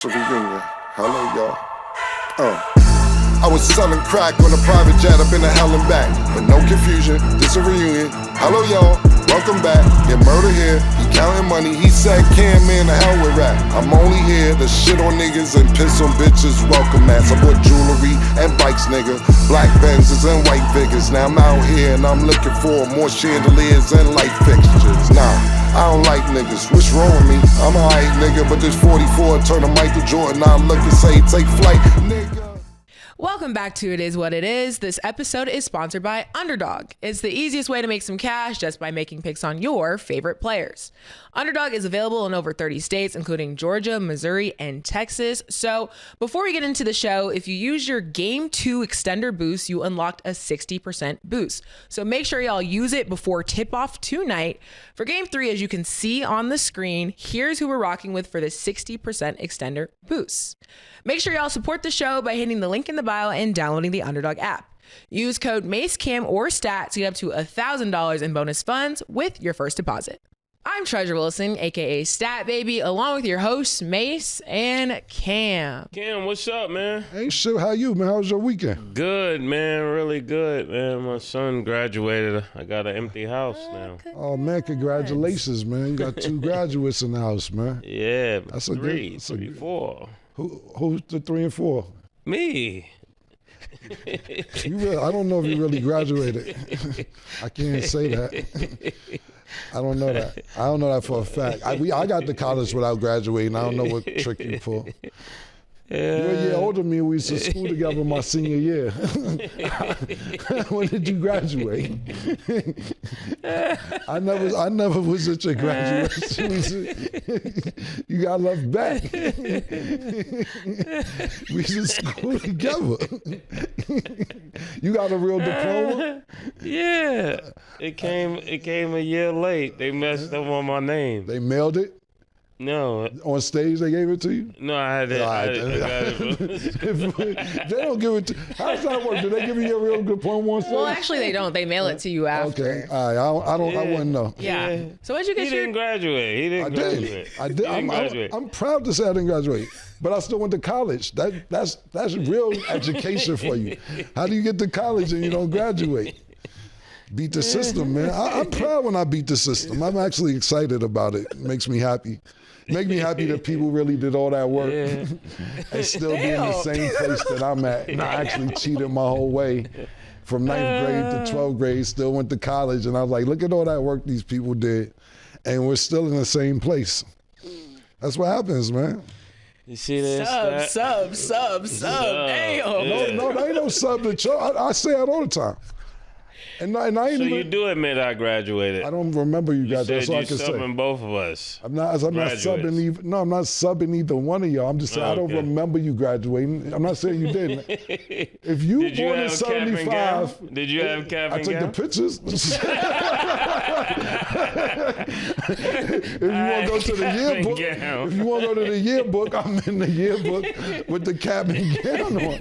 Reunion. Hello, y'all. I was selling crack on a private jet up in the hell and back. But no confusion, this a reunion. Hello, y'all. Welcome back. Get murder here. He counting money. He said, "Can man, the hell with rap." I'm only here to shit on niggas and piss on bitches. Welcome, ass. I bought jewelry and bikes, nigga. Black Benzes and white Vigors. Now I'm out here and I'm looking for more chandeliers and light fixtures. Nah. I don't like niggas, what's wrong with me? I'm a hype nigga, but this 44 turn to Michael Jordan. I look and say, take flight, nigga. Welcome back to It Is What It Is. This episode is sponsored by Underdog. It's the easiest way to make some cash just by making picks on your favorite players. Underdog is available in over 30 states, including Georgia, Missouri, and Texas. So before we get into the show, if you use your Game 2 extender boost, you unlocked a 60% boost. So make sure y'all use it before tip-off tonight. For Game 3, as you can see on the screen, here's who we're rocking with for the 60% extender boost. Make sure y'all support the show by hitting the link in the bio and downloading the Underdog app. Use code MACECAM or STAT to get up to $1,000 in bonus funds with your first deposit. I'm Treasure Wilson, aka Stat Baby, along with your hosts Mase and Cam. Cam, what's up, man? Hey, shit, how you, man? How was your weekend? Good, man. Really good, man. My son graduated. I got an empty house now. Oh, man, congratulations, man. You got 2 graduates in the house, man. Yeah, That's three, a good, 4. Who's the 3 and 4? Me. I don't know if you really graduated. I can't say that. I don't know that. I don't know that for a fact. I got to college without graduating. I don't know what trick you pull. Yeah. You're a year older than me. We used to school together my senior year. When did you graduate? I never was at your graduation. You got left back. We used to school together. You got a real diploma? Yeah. It came a year late. They messed up on my name. They mailed it? No. On stage they gave it to you? No, I had it. I got it. They don't give it to. How does that work? Do they give you a real diploma on stage? Well, actually, they don't. They mail it to you after. Okay. All right. I wouldn't know. Yeah. So what'd you get? He didn't graduate. He didn't graduate. I did. I'm proud to say I didn't graduate, but I still went to college. That's real education for you. How do you get to college and you don't graduate? Beat the system, man. I'm proud when I beat the system. I'm actually excited about it. It makes me happy. Make me happy that people really did all that work and still be in the same place that I'm at. And I actually cheated my whole way from 9th grade to 12th grade, still went to college. And I was like, look at all that work these people did. And we're still in the same place. That's what happens, man. You see this? Sub. Damn. No, there ain't no sub to show. I say that all the time. And I ain't So even, you do admit I graduated? I don't remember you guys. That's all I can say. You're subbing both of us. I'm not subbing either. No, I'm not subbing either one of y'all. I'm just saying I don't remember you graduating. I'm not saying you didn't. If you were born in 75, did you have cap and gown? I took the pictures. If you want to go to the yearbook, I'm in the yearbook with the cap and gown on.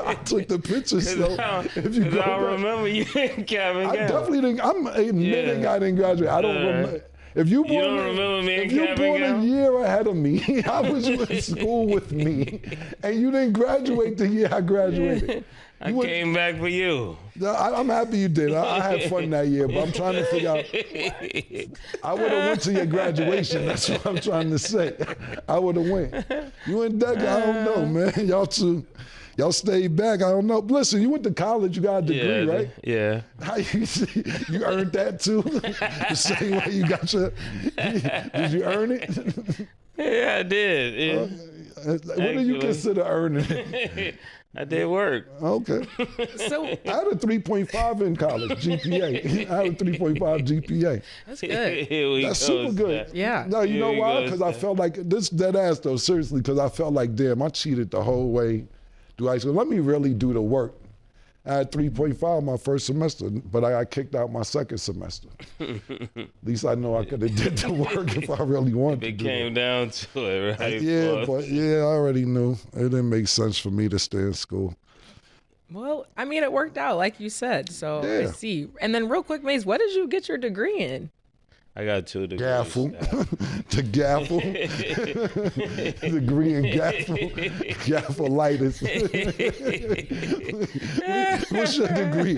I took the pictures. So if you go, I remember you in cap and gown. I definitely didn't. I'm admitting I didn't graduate. I don't remember. If you don't remember me if you're born a year ahead of me, I was in school with me, and you didn't graduate the year I graduated. I came back for you. I'm happy you did. I had fun that year, but I'm trying to figure out. I would have went to your graduation. That's what I'm trying to say. I would have went. You and Doug, I don't know, man. Y'all stayed back. I don't know. Listen, you went to college. You got a degree, right? Yeah. How you earned that too? The same way you got your. Did you earn it? Yeah, I did. Yeah. What do you consider earning it? I did work. Okay. So I had a 3.5 in college GPA. I had a 3.5 GPA. That's good. That's super good. Yeah. No, you know why? Because I felt like this dead ass though. Seriously, because I felt like damn, I cheated the whole way through high school. Let me really do the work. I had 3.5 my first semester, but I got kicked out my second semester. At least I know I could have did the work if I really wanted to. It came down to it, right? I already knew. It didn't make sense for me to stay in school. Well, I mean, it worked out, like you said. So Yeah. I see. And then real quick, Mase, what did you get your degree in? I got 2 degrees. Gaffle. The gaffle. Degree in gaffle. Gaffleitis. What's your degree?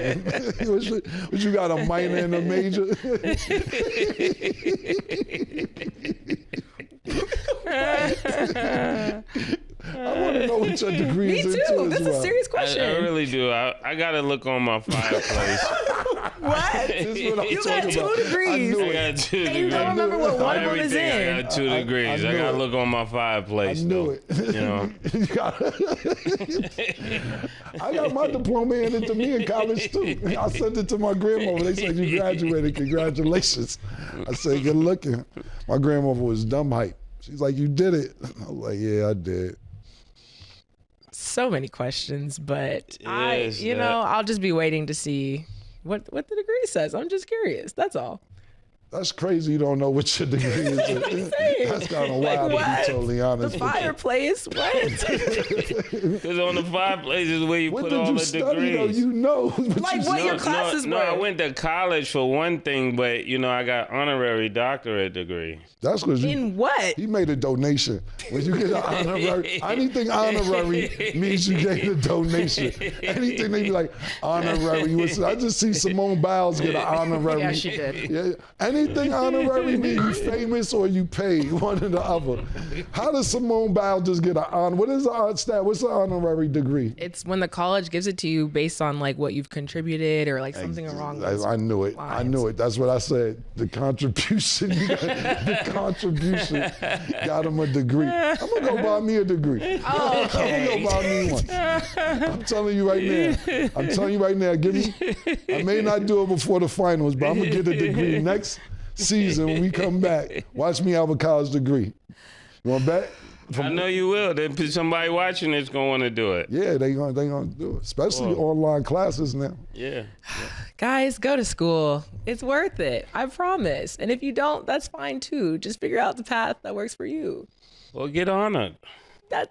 What you got, a minor and a major? I want to know what your degree is. Me too. That's a serious question. I really do. I got to look on my fireplace. What? You got 2 degrees. I got 2 degrees. And you don't remember what one of them is in. I got 2 degrees. I got to look on my fireplace. I knew it. You know? I got my diploma handed to me in college too. I sent it to my grandmother. They said, you graduated. Congratulations. I said, good looking. My grandmother was dumb hype. She's like, you did it. I was like, yeah, I did. So many questions, but I'll just be waiting to see what the degree says. I'm just curious. That's all. That's crazy. You don't know what your degree is. That's kind of wild, to be totally honest. The fireplace. What? Because on the fireplace is where you put all the degrees. What did you study, though? You know. What your classes were? No, I went to college for one thing, but I got honorary doctorate degree. That's because in what? He made a donation. When you get an honorary, anything honorary means you gave a donation. Anything they be like honorary. I just see Simone Biles get an honorary. Yeah, she did. Yeah. Anything honorary mean you famous or you paid, one or the other. How does Simone Biles just get an honor? What is the stat? What's the honorary degree? It's when the college gives it to you based on like what you've contributed or like something wrong. I knew it. I knew it. That's what I said. The contribution. The contribution got him a degree. I'm gonna go buy me a degree. Oh, okay. I'm gonna go buy me one. I'm telling you right now. Give me. I may not do it before the finals, but I'm gonna get a degree next season when we come back. Watch me have a college degree. You want to bet? I know you will. There's somebody watching that's going to want to do it. Yeah, they gonna do it, especially online classes now. Yeah. Guys, go to school. It's worth it. I promise. And if you don't, that's fine too. Just figure out the path that works for you. Well, get honored. That's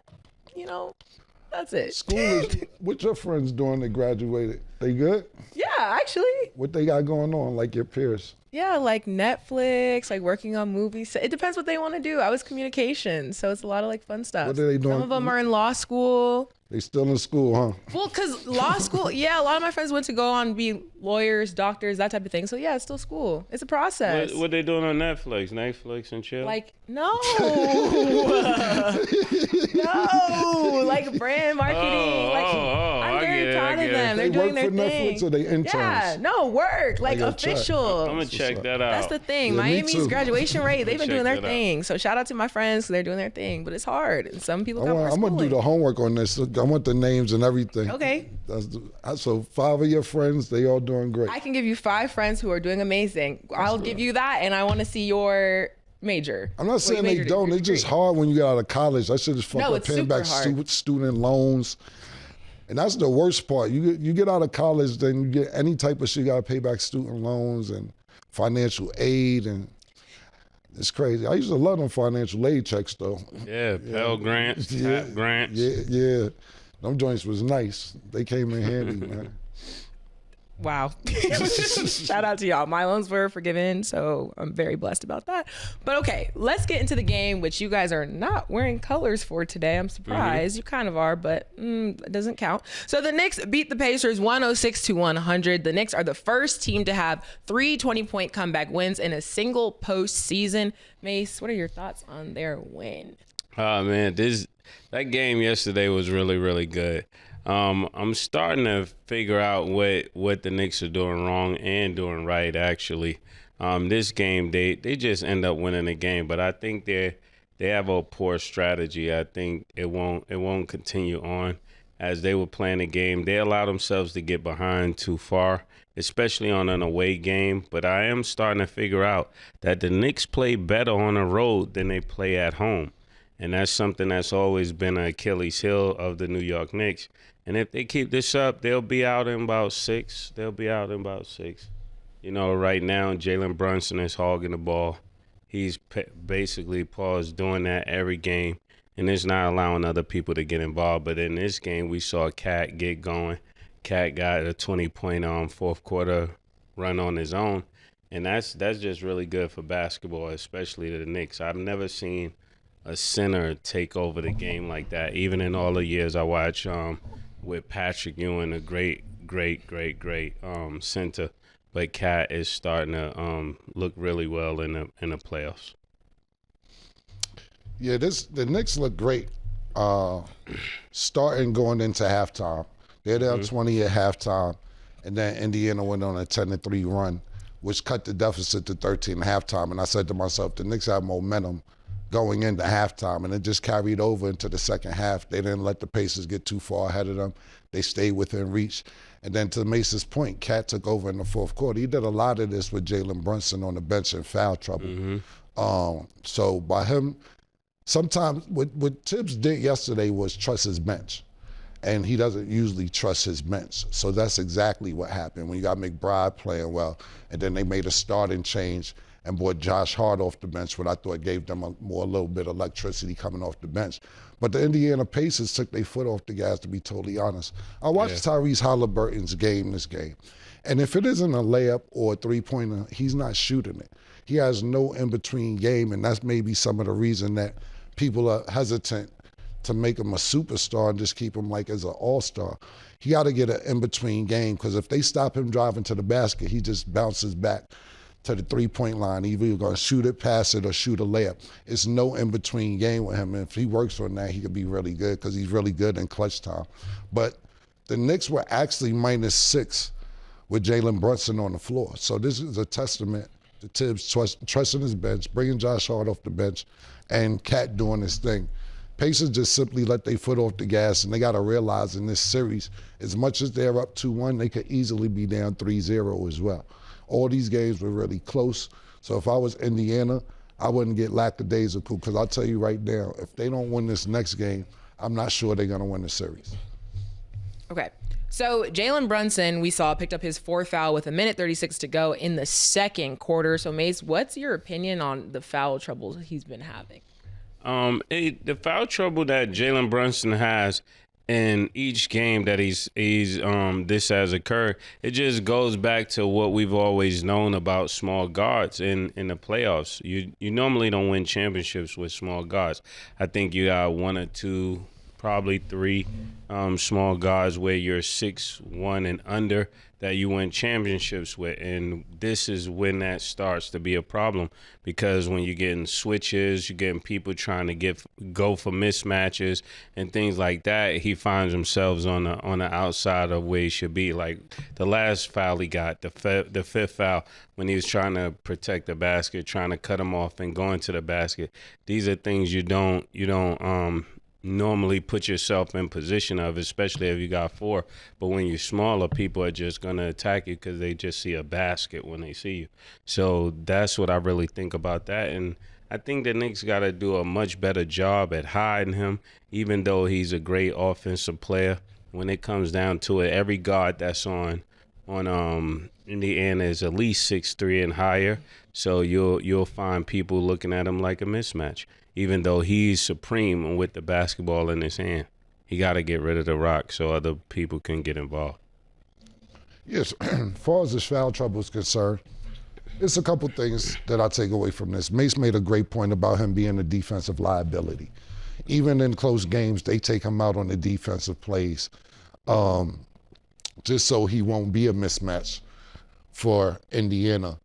it. School is, what your friends doing that graduated? They good? Yeah, actually. What they got going on, like your peers? Yeah, like Netflix, like working on movies. It depends what they want to do. I was communications, so it's a lot of like fun stuff. What are they doing? Some of them are in law school. They still in school, huh? Well, because law school, a lot of my friends went to go on and be lawyers, doctors, that type of thing. So yeah, it's still school. It's a process. What they doing on Netflix? Netflix and chill? Like, no. No, like brand marketing. I'm very proud of them. They're doing their thing. They work for Netflix or they interns? Yeah, no, work, like official. I'm going to check that out. That's the thing. Yeah, Miami's graduation rate, they've been doing their check that thing. So shout out to my friends, they're doing their thing. But it's hard. And some people come from I'm going to do the homework on this. I want the names and everything. Okay. So 5 of your friends, they all doing great. I can give you 5 friends who are doing amazing. I'll give you that, and I want to see your major. I'm not saying they don't. It's just hard when you get out of college. That shit is fucked up, paying back student loans. And that's the worst part. You get out of college, then you get any type of shit, you got to pay back student loans and financial aid, and it's crazy. I used to love them financial aid checks, though. Yeah, Pell Grants, TAP Grants. Yeah. Them joints was nice. They came in handy, man. Wow. Shout out to y'all. My loans were forgiven, so I'm very blessed about that. But okay, let's get into the game, which you guys are not wearing colors for today. I'm surprised. You kind of are, but it doesn't count. So the Knicks beat the Pacers 106-100. The Knicks are the first team to have 3 20-point comeback wins in a single postseason. Mase, what are your thoughts on their win? Oh, man, that game yesterday was really, really good. I'm starting to figure out what the Knicks are doing wrong and doing right, actually. This game, they just end up winning the game, but I think they have a poor strategy. I think it won't continue on as they were playing the game. They allow themselves to get behind too far, especially on an away game. But I am starting to figure out that the Knicks play better on the road than they play at home. And that's something that's always been an Achilles heel of the New York Knicks. And if they keep this up, they'll be out in about 6. Right now, Jalen Brunson is hogging the ball. He's basically Paul's doing that every game, and it's not allowing other people to get involved. But in this game, we saw Cat get going. Cat got a 20-point fourth quarter run on his own. And that's just really good for basketball, especially the Knicks. I've never seen a center take over the game like that. Even in all the years I watch with Patrick Ewing, a great center. But Cat is starting to look really well in the playoffs. Yeah, the Knicks look great. Starting going into halftime, they're down 20 at halftime, and then Indiana went on a 10-3 run, which cut the deficit to 13 at halftime. And I said to myself, the Knicks have momentum going into halftime, and it just carried over into the second half. They didn't let the Pacers get too far ahead of them. They stayed within reach. And then to Mace's point, Cat took over in the fourth quarter. He did a lot of this with Jalen Brunson on the bench in foul trouble. So by him, sometimes what Tibbs did yesterday was trust his bench. And he doesn't usually trust his bench. So that's exactly what happened when you got McBride playing well. And then they made a starting change and brought Josh Hart off the bench, what I thought gave them a little bit of electricity coming off the bench. But the Indiana Pacers took their foot off the gas, to be totally honest. I watched Tyrese Halliburton's game this game. And if it isn't a layup or a three-pointer, he's not shooting it. He has no in-between game, and that's maybe some of the reason that people are hesitant to make him a superstar and just keep him like as an all-star. He got to get an in-between game, because if they stop him driving to the basket, he just bounces back to the three-point line. Either you're going to shoot it, pass it, or shoot a layup. It's no in-between game with him. And if he works on that, he could be really good, because he's really good in clutch time. But the Knicks were actually -6 with Jalen Brunson on the floor. So this is a testament to Tibbs trusting his bench, bringing Josh Hart off the bench, and Cat doing his thing. Pacers just simply let their foot off the gas, and they got to realize in this series, as much as they're up 2-1, they could easily be down 3-0 as well. All these games were really close. So if I was Indiana, I wouldn't get lackadaisical, because I'll tell you right now, if they don't win this next game, I'm not sure they're going to win the series. Okay. So Jalen Brunson, we saw, picked up his fourth foul with 1:36 to go in the second quarter. So Mase, what's your opinion on the foul troubles he's been having? The foul trouble that Jalen Brunson has in each game that this has occurred, it just goes back to what we've always known about small guards in the playoffs. You normally don't win championships with small guards. I think you got one or two, probably three small guards where you're 6'1" and under that you win championships with, and this is when that starts to be a problem, because when you're getting switches, you're getting people trying to go for mismatches and things like that, he finds himself on the outside of where he should be. Like the last foul he got, the fifth foul, when he was trying to protect the basket, trying to cut him off and go into the basket. These are things you don't normally put yourself in position of, especially if you got four. But when you're smaller, people are just going to attack you because they just see a basket when they see you. So that's what I really think about that. And I think the Knicks got to do a much better job at hiding him, even though he's a great offensive player. When it comes down to it, every guard that's on Indiana is at least 6'3" and higher. So you'll find people looking at him like a mismatch. Even though he's supreme with the basketball in his hand, he got to get rid of the rock so other people can get involved. Yes, as far as this foul trouble is concerned, it's a couple things that I take away from this. Mase made a great point about him being a defensive liability. Even in close games, they take him out on the defensive plays just so he won't be a mismatch for Indiana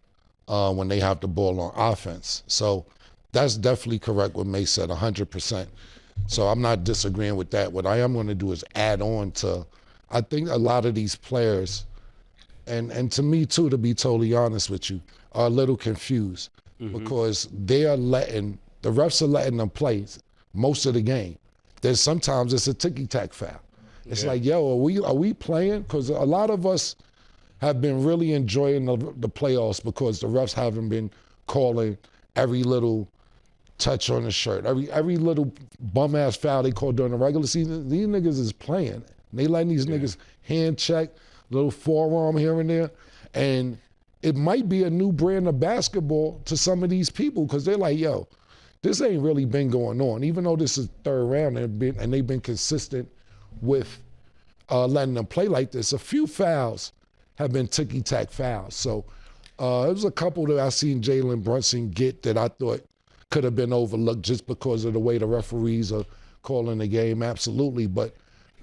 when they have the ball on offense. So that's definitely correct what Mase said, 100%. So I'm not disagreeing with that. What I am going to do is add on to, I think a lot of these players, and to me too, to be totally honest with you, are a little confused because the refs are letting them play most of the game. Then sometimes it's a ticky-tack foul. It's like, yo, are we playing? Because a lot of us have been really enjoying the playoffs because the refs haven't been calling every little touch on the shirt, every little bum-ass foul they call during the regular season. These niggas is playing. They letting these niggas hand check, little forearm here and there. And it might be a new brand of basketball to some of these people because they're like, yo, this ain't really been going on. Even though this is third round and they've been consistent with letting them play like this, a few fouls have been ticky-tack fouls. So There was a couple that I seen Jalen Brunson get that I thought could have been overlooked just because of the way the referees are calling the game, absolutely. But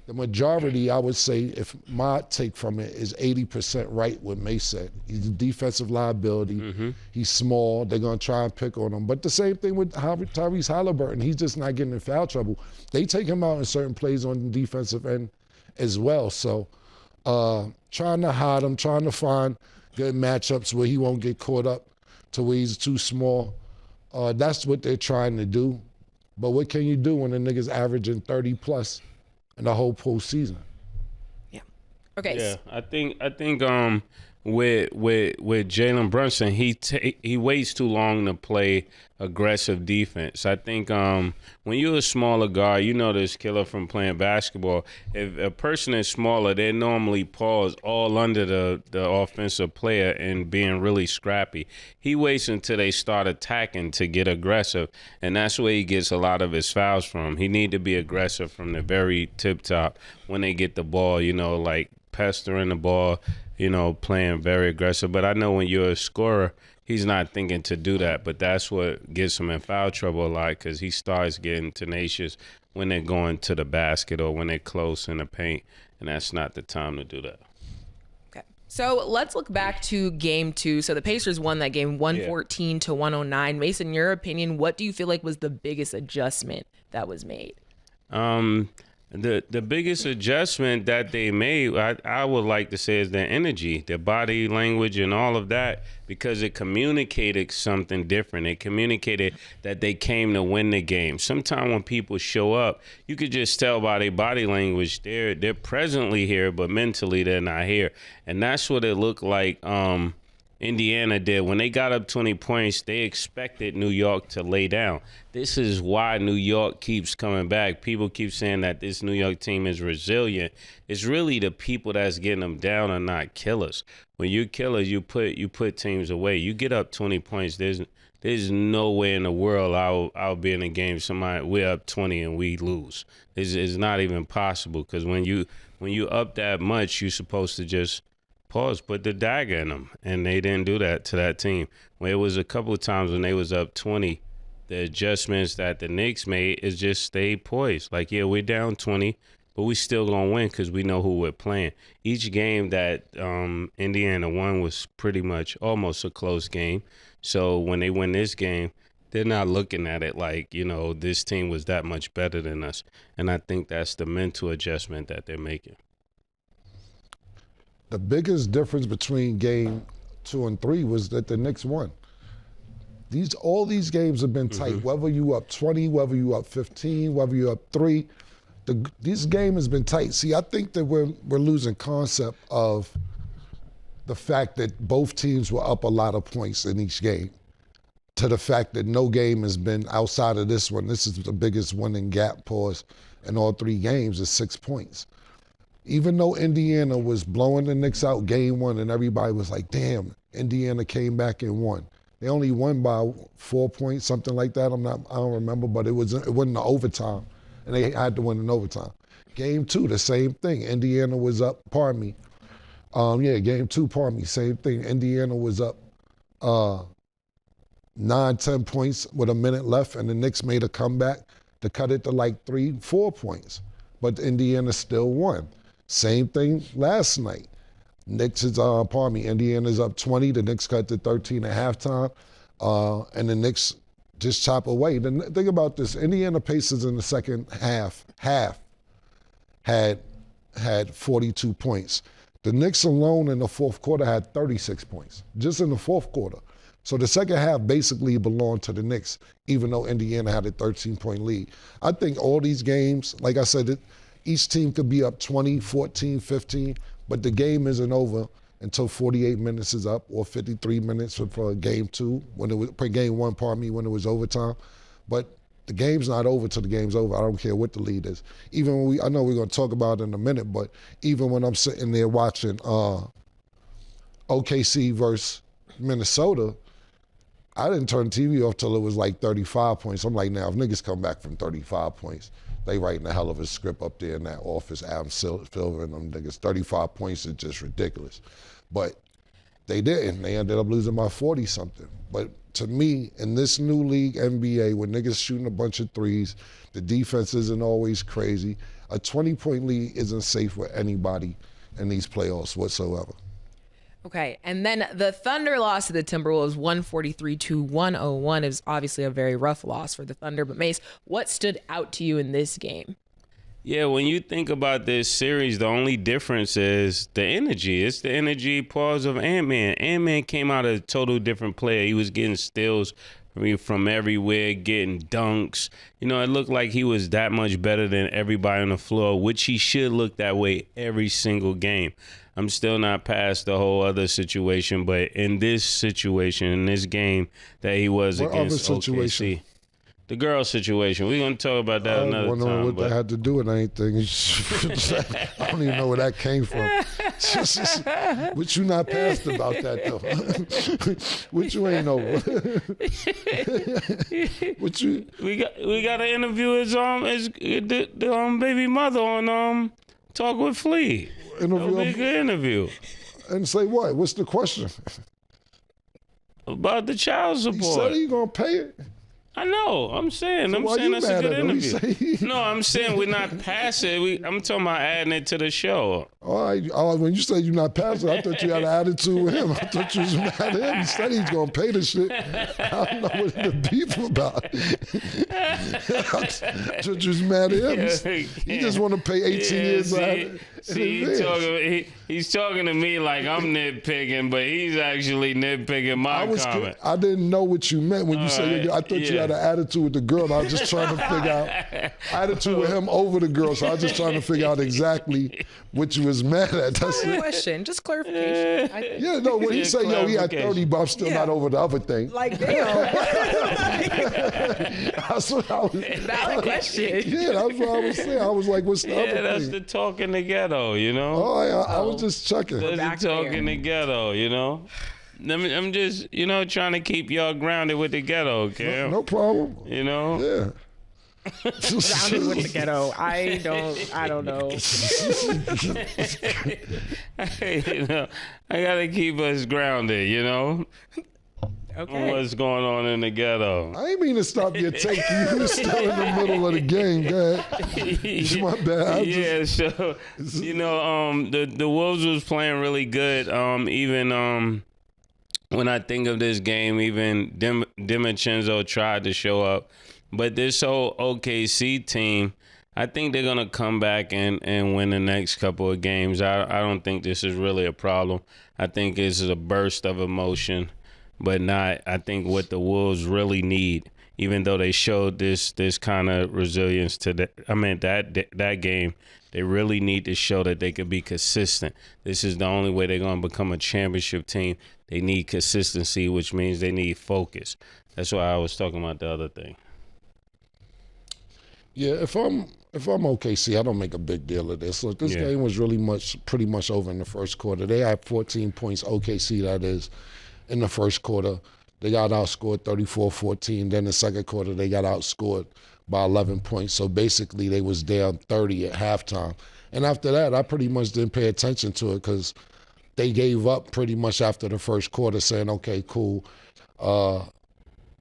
the majority, I would say, if my take from it is 80% right what Mase said. He's a defensive liability. He's small. They're going to try and pick on him. But the same thing with Tyrese Halliburton. He's just not getting in foul trouble. They take him out in certain plays on the defensive end as well. So trying to hide him, trying to find good matchups where he won't get caught up to where he's too small. That's what they're trying to do. But what can you do when the nigga's averaging 30 plus in the whole postseason? Yeah. Okay. Yeah, I think with Jalen Brunson, he waits too long to play aggressive defense. I think when you're a smaller guard, you know this, Killer, from playing basketball. If a person is smaller, they normally pause all under the offensive player and being really scrappy. He waits until they start attacking to get aggressive, and that's where he gets a lot of his fouls from. He need to be aggressive from the very tip top when they get the ball, like pestering the ball, playing very aggressive. But I know when you're a scorer, he's not thinking to do that. But that's what gets him in foul trouble a lot, because he starts getting tenacious when they're going to the basket or when they're close in the paint, and that's not the time to do that. Okay. So let's look back to game 2. So the Pacers won that game 114 to 109. Mason, in your opinion, what do you feel like was the biggest adjustment that was made? The biggest adjustment that they made, I would like to say, is their energy, their body language and all of that, because it communicated something different. It communicated that they came to win the game. Sometimes when people show up, you could just tell by their body language they're presently here, but mentally they're not here. And that's what it looked like Indiana did. When they got up 20 points, they expected New York to lay down. This is why New York keeps coming back. People keep saying that this New York team is resilient. It's really the people that's getting them down are not killers. When you're killers, you put teams away. You get up 20 points, there's no way in the world I'll be in a game we're up 20 and we lose. It's not even possible, because when you up that much, you're supposed to just put the dagger in them, and they didn't do that to that team. When it was a couple of times when they was up 20, the adjustments that the Knicks made is just stay poised. Like, yeah, we're down 20, but we still gonna win because we know who we're playing. Each game that Indiana won was pretty much almost a close game. So when they win this game, they're not looking at it like, this team was that much better than us. And I think that's the mental adjustment that they're making. The biggest difference between game 2 and 3 was that the Knicks won. All these games have been tight, whether you up 20, whether you up 15, whether you up 3. This game has been tight. See, I think that we're losing concept of the fact that both teams were up a lot of points in each game, to the fact that no game has been outside of this one. This is the biggest winning gap pause in all 3 games is 6 points. Even though Indiana was blowing the Knicks out game 1 and everybody was like, damn, Indiana came back and won. They only won by 4 points, something like that. I don't remember, but it wasn't the overtime, and they had to win in overtime. Game 2, the same thing. Indiana was up, game 2, same thing. Indiana was up 9-10 points with a minute left, and the Knicks made a comeback to cut it to like 3-4 points. But Indiana still won. Same thing last night. Indiana's up 20. The Knicks cut to 13 at halftime. And the Knicks just chop away. Think about this. Indiana Pacers in the second half had 42 points. The Knicks alone in the fourth quarter had 36 points, just in the fourth quarter. So the second half basically belonged to the Knicks, even though Indiana had a 13-point lead. I think all these games, like I said, each team could be up 20, 14, 15, but the game isn't over until 48 minutes is up, or 53 minutes for game 2, game 1, when it was overtime. But the game's not over till the game's over. I don't care what the lead is. Even when I know we're going to talk about it in a minute, but even when I'm sitting there watching OKC versus Minnesota, I didn't turn the TV off till it was like 35 points. I'm like, now, if niggas come back from 35 points, they writing a hell of a script up there in that office, Adam Silver and them niggas. 35 points is just ridiculous. But They didn't. They ended up losing by 40-something. But to me, in this new league, NBA, where niggas shooting a bunch of threes, the defense isn't always crazy, a 20-point lead isn't safe with anybody in these playoffs whatsoever. Okay, and then the Thunder loss to the Timberwolves 143-101 is obviously a very rough loss for the Thunder. But Mase, what stood out to you in this game? Yeah, when you think about this series, the only difference is the energy. It's the energy pause of Ant-Man. Ant-Man came out a total different player. He was getting steals from everywhere, getting dunks. You know, it looked like he was that much better than everybody on the floor, which he should look that way every single game. I'm still not past the whole other situation, but in this situation, in this game that he was against OKC. The girl situation. We're going to talk about that another time. I don't know what that had to do with anything. I don't even know where that came from. What you not passed about that, though? What you ain't over? What you? We got to interview his baby mother on Talk with Flea. It'll be a good interview. And say what? What's the question? About the child support. He said he going to pay it. I know. I'm saying that's a good interview. No, I'm saying we're not passing it. I'm talking about adding it to the show. All right. When you said you're not passing, I thought you had an attitude with him. I thought you was mad at him. He said he's going to pay the shit. I don't know what the beef about. I thought you was mad at him. He just want to pay 18 years out. He's talking to me like I'm nitpicking, but he's actually nitpicking my comment. I didn't know what you meant when you said I thought you had an attitude with the girl. I was just trying to figure out attitude with him over the girl. So I was just trying to figure out exactly what you was mad at. That's the question. Just clarification. Yeah, no, when he said, he had 30, but I'm still not over the other thing. Like, damn. That's what I was. Valid question. Yeah, that's what I was saying. I was like, what's the other thing? Yeah, that's the talk in the ghetto, you know? Oh, I was just checking. That's the talk in the ghetto, you know? I'm just, trying to keep y'all grounded with the ghetto, Cam. No problem. You know? Yeah. Grounded with the ghetto. I don't know. I gotta keep us grounded, Okay. What's going on in the ghetto? I ain't mean to stop your take. You were still in the middle of the game, man. It's my bad. The Wolves was playing really good. Even when I think of this game, even DiMincenzo tried to show up. But this whole OKC team, I think they're going to come back and win the next couple of games. I don't think this is really a problem. I think it's a burst of emotion, but not, I think, what the Wolves really need, even though they showed this kind of resilience to that game. They really need to show that they can be consistent. This is the only way they're going to become a championship team. They need consistency, which means they need focus. That's why I was talking about the other thing. Yeah, if I'm OKC, I don't make a big deal of this. Look, this game was pretty much over in the first quarter. They had 14 points, OKC that is, in the first quarter. They got outscored 34-14. Then the second quarter, they got outscored by 11 points. So basically, they was down 30 at halftime. And after that, I pretty much didn't pay attention to it because they gave up pretty much after the first quarter saying, okay, cool.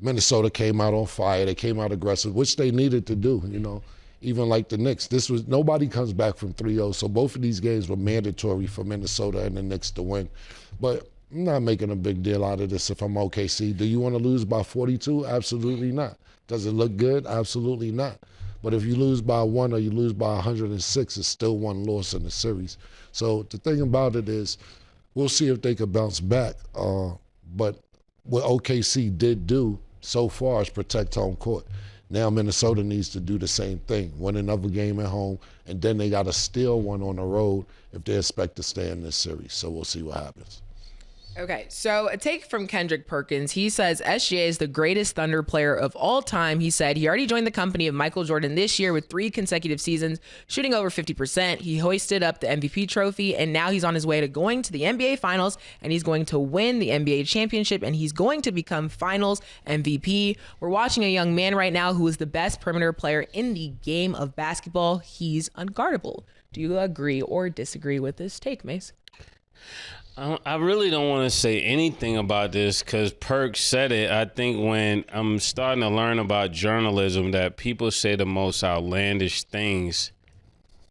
Minnesota came out on fire. They came out aggressive, which they needed to do, even like the Knicks. Nobody comes back from 3-0, so both of these games were mandatory for Minnesota and the Knicks to win. But I'm not making a big deal out of this if I'm OKC. Do you want to lose by 42? Absolutely not. Does it look good? Absolutely not. But if you lose by 1 or you lose by 106, it's still one loss in the series. So the thing about it is we'll see if they can bounce back. But what OKC did do so far is protect home court. Now Minnesota needs to do the same thing, win another game at home, and then they got to steal one on the road if they expect to stay in this series. So we'll see what happens. Okay, so a take from Kendrick Perkins. He says SGA is the greatest Thunder player of all time. He said he already joined the company of Michael Jordan this year with 3 consecutive seasons, shooting over 50%. He hoisted up the MVP trophy, and now he's on his way to going to the NBA Finals, and he's going to win the NBA championship, and he's going to become Finals MVP. We're watching a young man right now who is the best perimeter player in the game of basketball. He's unguardable. Do you agree or disagree with this take, Mase? I really don't want to say anything about this because Perk said it. I think when I'm starting to learn about journalism that people say the most outlandish things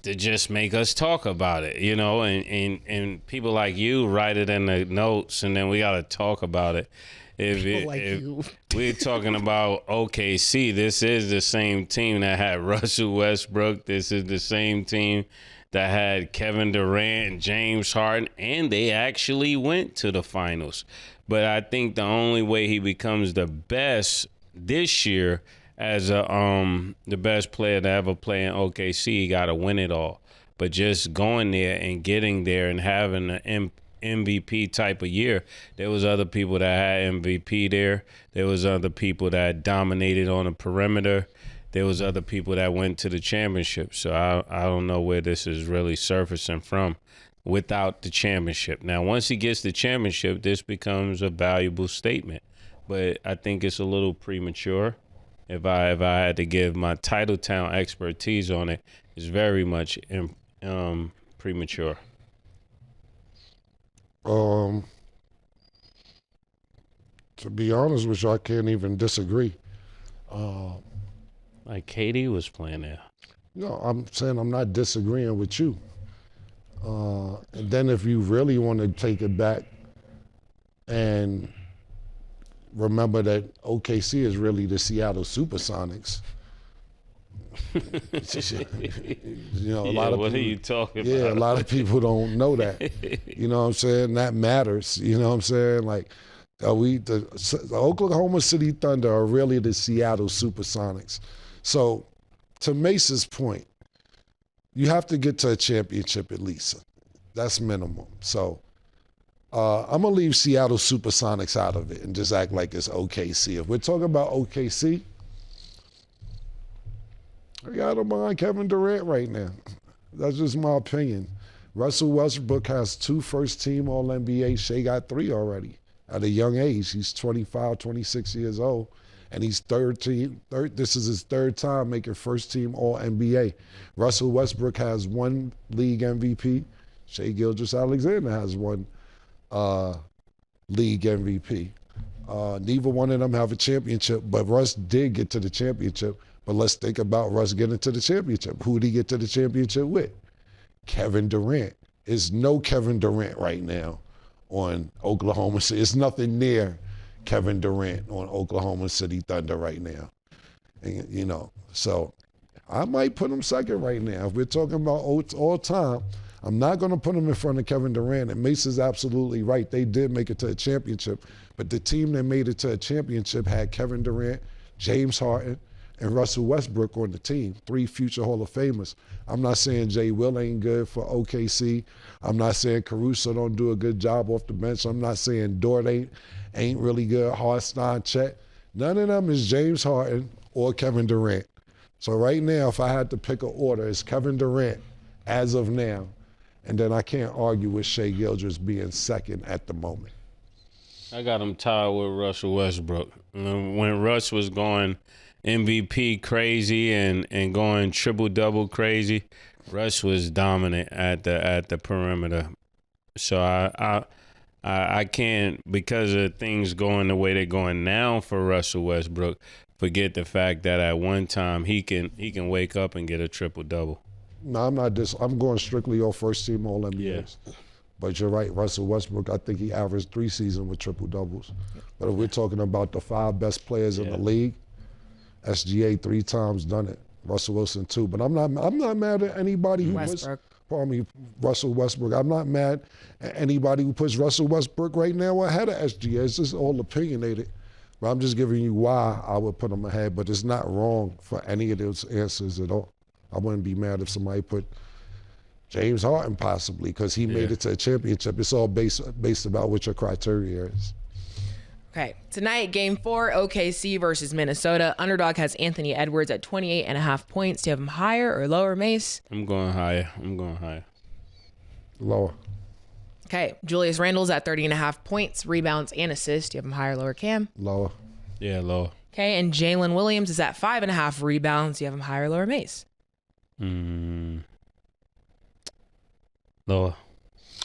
to just make us talk about it, you know, and people like you write it in the notes and then we got to talk about it. If we're talking about OKC, this is the same team that had Russell Westbrook. This is the same team that had Kevin Durant and James Harden, and they actually went to the finals. But I think the only way he becomes the best this year as the best player to ever play in OKC, he got to win it all. But just going there and getting there and having an MVP type of year, there was other people that had MVP there. There was other people that dominated on the perimeter. There was other people that went to the championship. So I don't know where this is really surfacing from without the championship. Now, once he gets the championship, this becomes a valuable statement. But I think it's a little premature. If I had to give my Titletown expertise on it, it's very much premature. To be honest with you, I can't even disagree. Like KD was playing there. No, I'm saying I'm not disagreeing with you. And then if you really want to take it back and remember that OKC is really the Seattle Supersonics. You know, a lot of what people, are you talking about? Yeah, a lot of people don't know that. You know what I'm saying? That matters. You know what I'm saying? Like, the Oklahoma City Thunder are really the Seattle Supersonics. So, to Mace's point, you have to get to a championship at least. That's minimum. So, I'm going to leave Seattle Supersonics out of it and just act like it's OKC. If we're talking about OKC, I don't mind Kevin Durant right now. That's just my opinion. Russell Westbrook has 2 first-team All-NBA. Shea got 3 already at a young age. He's 25, 26 years old, and he's this is his 3rd time making first-team All-NBA. Russell Westbrook has 1 league MVP. Shea Gilgeous-Alexander has 1 league MVP. Neither one of them have a championship, but Russ did get to the championship. But let's think about Russ getting to the championship. Who did he get to the championship with? Kevin Durant. There's no Kevin Durant right now on Oklahoma City. It's nothing near Kevin Durant on Oklahoma City Thunder right now. And, you know, so I might put him second right now. If we're talking about all time, I'm not going to put him in front of Kevin Durant. And Mase is absolutely right. They did make it to a championship. But the team that made it to a championship had Kevin Durant, James Harden, and Russell Westbrook on the team, 3 future Hall of Famers. I'm not saying Jay Will ain't good for OKC. I'm not saying Caruso don't do a good job off the bench. I'm not saying Dort ain't really good. Hartenstein, Chet. None of them is James Harden or Kevin Durant. So right now, if I had to pick an order, it's Kevin Durant as of now. And then I can't argue with Shea Gilgeous being second at the moment. I got him tied with Russell Westbrook. When Russ was going MVP crazy and going triple-double crazy, Russ was dominant at the perimeter. So I can't, because of things going the way they're going now for Russell Westbrook, forget the fact that at one time he can wake up and get a triple-double. No, I'm not I'm going strictly on first-team All-NBAs. Yeah. But you're right, Russell Westbrook, I think he averaged 3 seasons with triple-doubles. But if we're talking about the 5 best players in the league, SGA 3 times done it. Russell Wilson 2. But I'm not mad at anybody who Russell Westbrook. I'm not mad at anybody who puts Russell Westbrook right now ahead of SGA. It's just all opinionated. But I'm just giving you why I would put him ahead. But it's not wrong for any of those answers at all. I wouldn't be mad if somebody put James Harden possibly, because he made it to a championship. It's all based about what your criteria is. Okay, tonight, Game 4, OKC versus Minnesota. Underdog has Anthony Edwards at 28.5 points. Do you have him higher or lower, Mase? I'm going higher. Lower. Okay, Julius Randle's at 30.5 points, rebounds, and assists. Do you have him higher or lower, Cam? Lower. Yeah, lower. Okay, and Jalen Williams is at 5.5 rebounds. Do you have him higher or lower, Mase? Lower.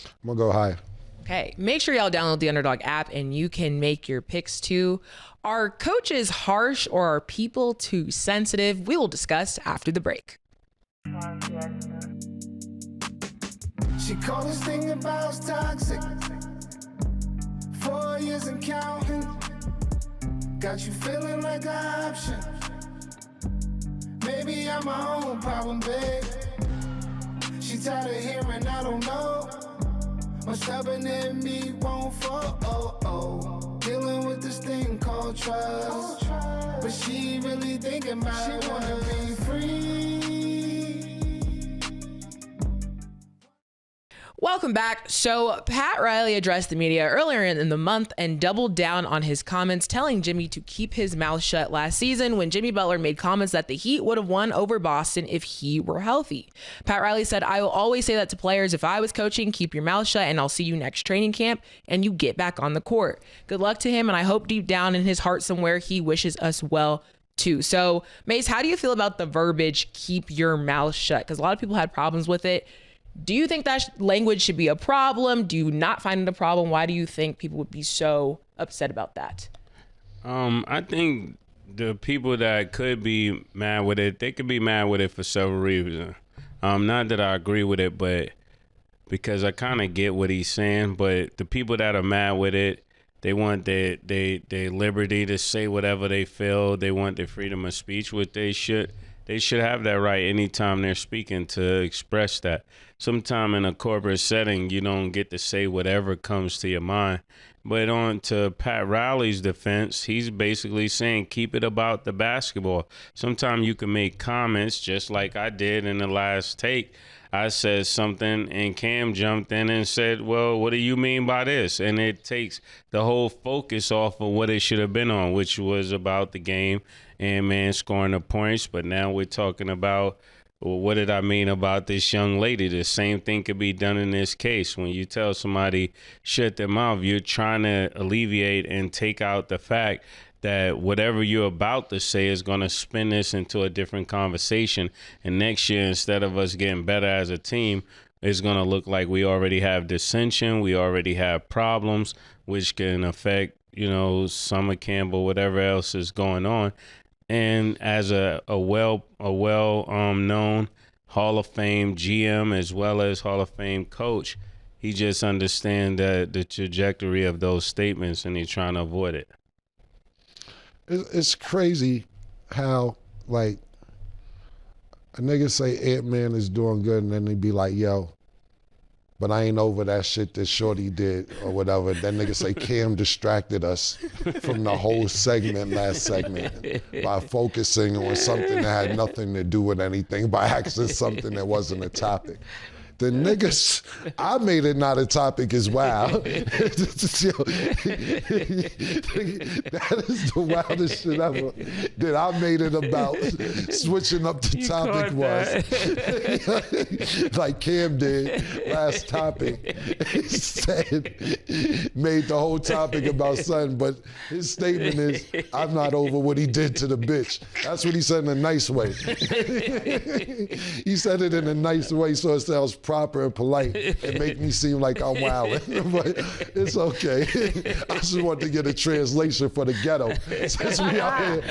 I'm going to go higher. Okay, make sure y'all download the Underdog app and you can make your picks too. Are coaches harsh or are people too sensitive? We will discuss after the break. She called this thing about toxic. 4 years and counting. Got you feeling like an option. Maybe I'm my own problem, babe. She tired of hearing I don't know. My stubborn in me won't fall. Dealing with this thing called trust. But she really thinking about it. She wanna be free. Welcome back. So Pat Riley addressed the media earlier in the month and doubled down on his comments, telling Jimmy to keep his mouth shut last season when Jimmy Butler made comments that the Heat would have won over Boston if he were healthy. Pat Riley said, "I will always say that to players. If I was coaching, keep your mouth shut and I'll see you next training camp and you get back on the court." Good luck to him, and I hope deep down in his heart somewhere he wishes us well too. So Mase, how do you feel about the verbiage, keep your mouth shut? Because a lot of people had problems with it. Do you think that language should be a problem? Do you not find it a problem? Why do you think people would be so upset about that? I think the people that could be mad with it, they could be mad with it for several reasons. Not that I agree with it, but because I kind of get what he's saying. But the people that are mad with it, they want their liberty to say whatever they feel. They want their freedom of speech, which they should have that right anytime they're speaking to express that. Sometime in a corporate setting, you don't get to say whatever comes to your mind. But on to Pat Riley's defense, he's basically saying keep it about the basketball. Sometimes you can make comments just like I did in the last take. I said something and Cam jumped in and said, well, what do you mean by this? And it takes the whole focus off of what it should have been on, which was about the game and man scoring the points. But now we're talking about, well, what did I mean about this young lady? The same thing could be done in this case. When you tell somebody shut their mouth, you're trying to alleviate and take out the fact that whatever you're about to say is going to spin this into a different conversation. And next year, instead of us getting better as a team, it's going to look like we already have dissension. We already have problems, which can affect, Summer camp or whatever else is going on. And as a well known Hall of Fame GM as well as Hall of Fame coach, he just understands the trajectory of those statements and he's trying to avoid it. It's crazy how, like, a nigga say Ant-Man is doing good and then they be like, yo, but I ain't over that shit that Shorty did or whatever. Then nigga say Cam distracted us from the whole last segment, by focusing on something that had nothing to do with anything, by asking something that wasn't a topic. The niggas, I made it not a topic as well. That is the wildest shit ever. That I made it about switching up the topic was. Like Cam did last topic. He said, made the whole topic about something, but his statement is, I'm not over what he did to the bitch. That's what he said in a nice way. He said it in a nice way so it sounds proper and polite and make me seem like I'm wilding. But it's okay. I just want to get a translation for the ghetto. Since we out here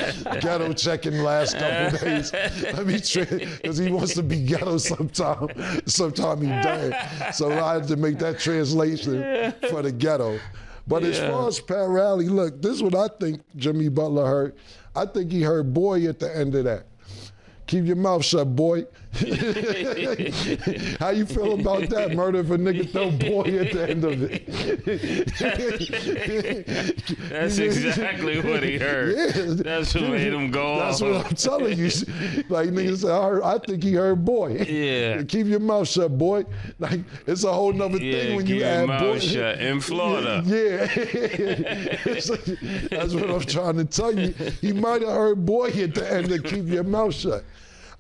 ghetto checking the last couple days, let me because he wants to be ghetto sometime he done. So I had to make that translation for the ghetto. But as far as Pat Riley, look, this is what I think Jimmy Butler heard. I think he heard boy at the end of that. Keep your mouth shut, boy. How you feel about that? Murder if a nigga throw boy at the end of it. That's exactly what he heard. Yeah. That's what made him go That's off. what I'm telling you. Like niggas say, I think he heard boy. Yeah. Keep your mouth shut, boy. Like it's a whole nother thing when you add boy. Keep your mouth shut in Florida. Yeah. That's what I'm trying to tell you. He might have heard boy at the end of keep your mouth shut.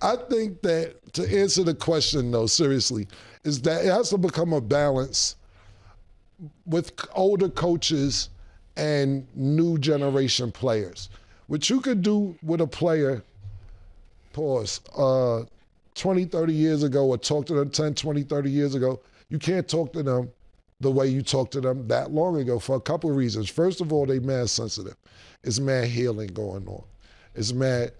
I think that to answer the question, though, seriously, is that it has to become a balance with older coaches and new generation players. What you could do with a player, 20, 30 years ago, or talk to them 10, 20, 30 years ago, you can't talk to them the way you talked to them that long ago for a couple of reasons. First of all, they mad sensitive. It's mad healing going on. It's mad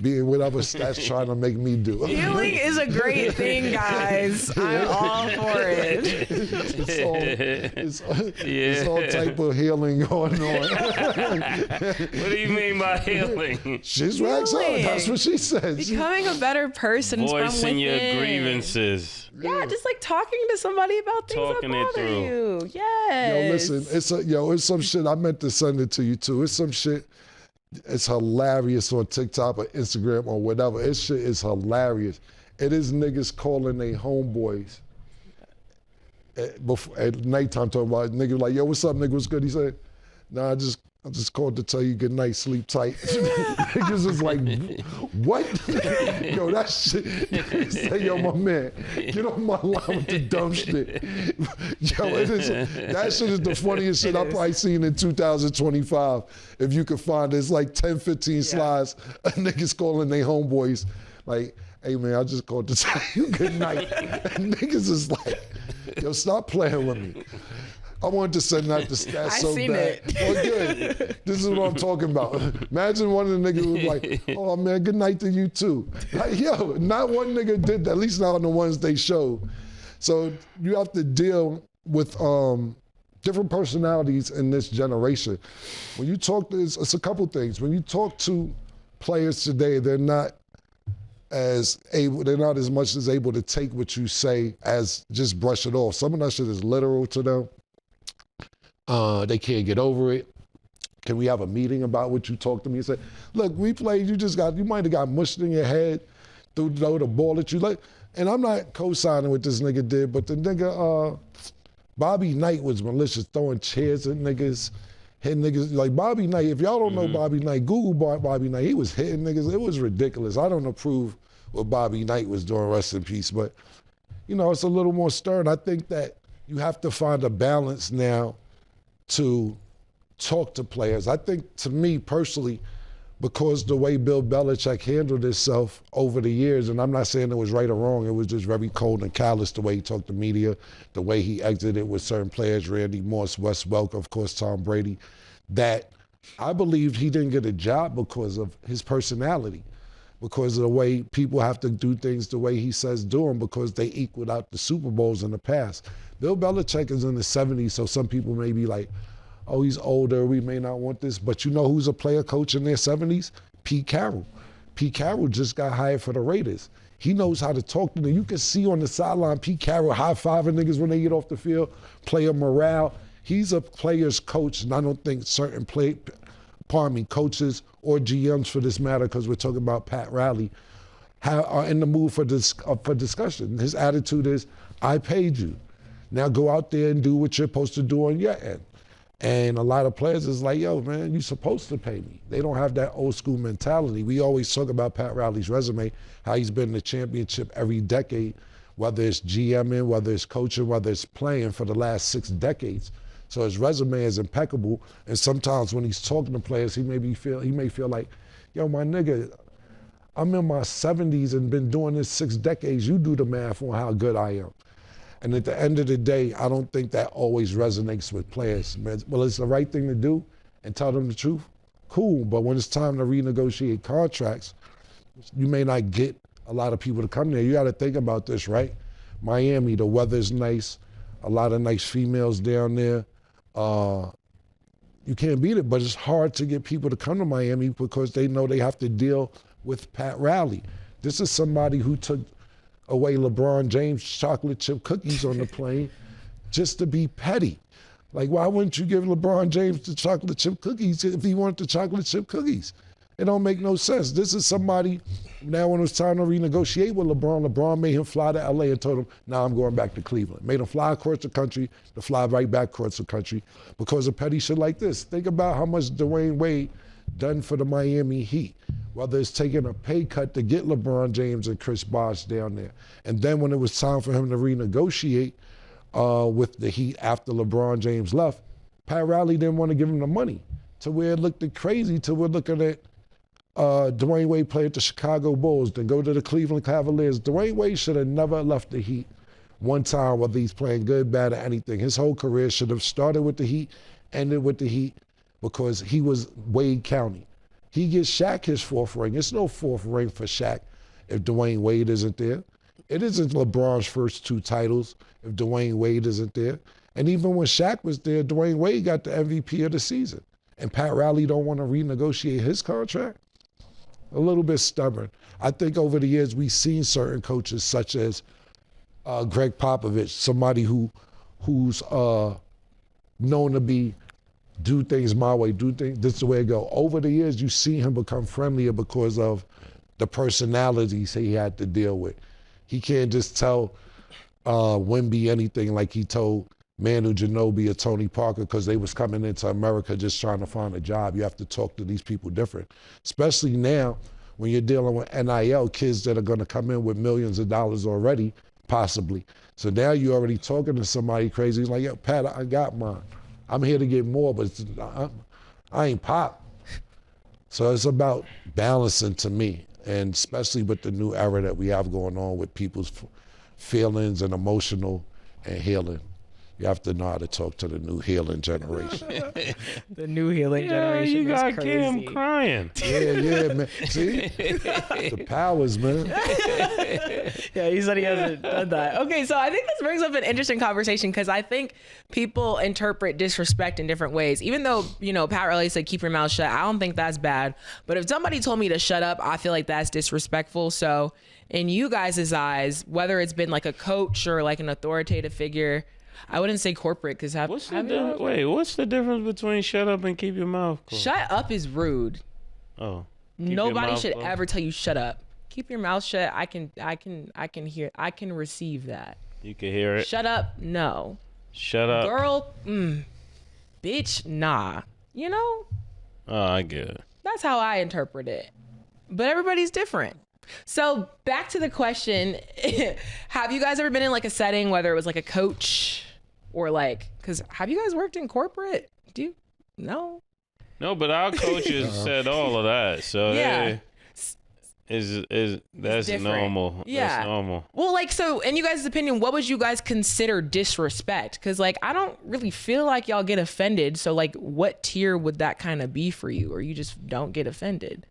being whatever stats trying to make me do. Healing is a great thing, guys. I'm all for it. It's all type of healing going on. What do you mean by healing? She's racks up. That's what she says. Becoming a better person from within. Voicing your grievances. Yeah, just like talking to somebody about things Talking that it bother through. you. Yes. Yo, listen, it's some shit. I meant to send it to you too. It's some shit. It's hilarious on TikTok or Instagram or whatever. This shit is hilarious. It is niggas calling they homeboys at nighttime talking about niggas like, yo, what's up, nigga? What's good? He said, nah, I just called to tell you good night, sleep tight. Niggas is like, what? Yo, that shit. Say, yo, my man, get on my line with the dumb shit. Yo, that shit is the funniest shit I've probably seen in 2025. If you could find it, it's like 10, 15 slides of niggas calling they homeboys like, hey man, I just called to tell you good night. And niggas is like, yo, stop playing with me. I wanted to send out the stats so bad. Oh, good. This is what I'm talking about. Imagine one of the niggas was like, oh man, good night to you too. Like, yo, not one nigga did that, at least not on the ones they showed. So you have to deal with different personalities in this generation. When you talk to, it's a couple things. When you talk to players today, they're not as much as able to take what you say as just brush it off. Some of that shit is literal to them. They can't get over it. Can we have a meeting about what you talked to me and say, look, we played, you might have got mushed in your head, threw the ball at you. Like, and I'm not co-signing what this nigga did, but the nigga, Bobby Knight was malicious, throwing chairs at niggas, hitting niggas. Like Bobby Knight, if y'all don't know Bobby Knight, Google Bobby Knight. He was hitting niggas. It was ridiculous. I don't approve what Bobby Knight was doing, rest in peace. But, you know, it's a little more stern. I think that you have to find a balance now to talk to players. I think, to me personally, because the way Bill Belichick handled himself over the years, and I'm not saying it was right or wrong, it was just very cold and callous the way he talked to media, the way he exited with certain players, Randy Moss, Wes Welker, of course, Tom Brady, that I believed he didn't get a job because of his personality, because of the way people have to do things the way he says do them, because they equaled out the Super Bowls in the past. Bill Belichick is in the 70s, so some people may be like, oh, he's older, we may not want this. But you know who's a player coach in their 70s? Pete Carroll. Pete Carroll just got hired for the Raiders. He knows how to talk to them. You can see on the sideline Pete Carroll high-fiving niggas when they get off the field, player morale. He's a player's coach, and I don't think certain coaches or GMs for this matter, because we're talking about Pat Riley, are in the mood for discussion. His attitude is, I paid you. Now go out there and do what you're supposed to do on your end. And a lot of players is like, yo, man, you're supposed to pay me. They don't have that old school mentality. We always talk about Pat Riley's resume, how he's been in the championship every decade, whether it's GMing, whether it's coaching, whether it's playing for the last 6 decades. So his resume is impeccable. And sometimes when he's talking to players, he may feel like, yo, my nigga, I'm in my 70s and been doing this 6 decades. You do the math on how good I am. And at the end of the day, I don't think that always resonates with players. Well, it's the right thing to do and tell them the truth. Cool, but when it's time to renegotiate contracts, you may not get a lot of people to come there. You got to think about this, right? Miami, the weather's nice, a lot of nice females down there. You can't beat it, but it's hard to get people to come to Miami because they know they have to deal with Pat Riley. This is somebody who took away LeBron James chocolate chip cookies on the plane just to be petty. Like, why wouldn't you give LeBron James the chocolate chip cookies if he wanted the chocolate chip cookies? It don't make no sense. This is somebody, now when it was time to renegotiate with LeBron made him fly to LA and told him, now I'm going back to Cleveland. Made him fly across the country to fly right back across the country because of petty shit like this. Think about how much Dwayne Wade done for the Miami Heat, whether it's taking a pay cut to get LeBron James and Chris Bosh down there. And then when it was time for him to renegotiate with the Heat after LeBron James left, Pat Riley didn't want to give him the money, to where it looked crazy, to we're looking at Dwayne Wade play at the Chicago Bulls, then go to the Cleveland Cavaliers. Dwayne Wade should have never left the Heat one time, whether he's playing good, bad, or anything. His whole career should have started with the Heat, ended with the Heat, because he was Wade County. He gives Shaq his 4th ring. It's no 4th ring for Shaq if Dwayne Wade isn't there. It isn't LeBron's first 2 titles if Dwayne Wade isn't there. And even when Shaq was there, Dwayne Wade got the MVP of the season. And Pat Riley don't want to renegotiate his contract? A little bit stubborn. I think over the years we've seen certain coaches such as Greg Popovich, somebody who's known to be do things my way, do things this is the way it go. Over the years, you see him become friendlier because of the personalities he had to deal with. He can't just tell Wemby anything like he told Manu Ginobili or Tony Parker because they was coming into America just trying to find a job. You have to talk to these people different, especially now when you're dealing with NIL kids that are going to come in with millions of dollars already, possibly. So now you're already talking to somebody crazy. He's like, yo, Pat, I got mine. I'm here to get more, but I ain't Pop. So it's about balancing to me, and especially with the new era that we have going on with people's feelings and emotional and healing. You have to know how to talk to the new healing generation. The new healing generation you got is crazy. Kim crying. Yeah, man. See? The powers, man. Yeah, he said he hasn't done that. Okay, so I think this brings up an interesting conversation because I think people interpret disrespect in different ways. Even though, Pat Riley said keep your mouth shut, I don't think that's bad. But if somebody told me to shut up, I feel like that's disrespectful. So in you guys' eyes, whether it's been like a coach or like an authoritative figure, I wouldn't say corporate because What's the difference between shut up and keep your mouth closed? Shut up is rude. Oh. Nobody should ever tell you shut up. Keep your mouth shut. I can receive that. You can hear it. Shut up, no. Shut up. Girl, bitch, nah. Oh, I get it. That's how I interpret it. But everybody's different. So back to the question, have you guys ever been in like a setting, whether it was like a coach or like, because have you guys worked in corporate? Do you? No? No, but our coaches said all of that. So yeah. That's normal. Yeah. That's normal. Well, like, so in you guys' opinion, what would you guys consider disrespect? Because like, I don't really feel like y'all get offended. So like, what tier would that kind of be for you? Or you just don't get offended?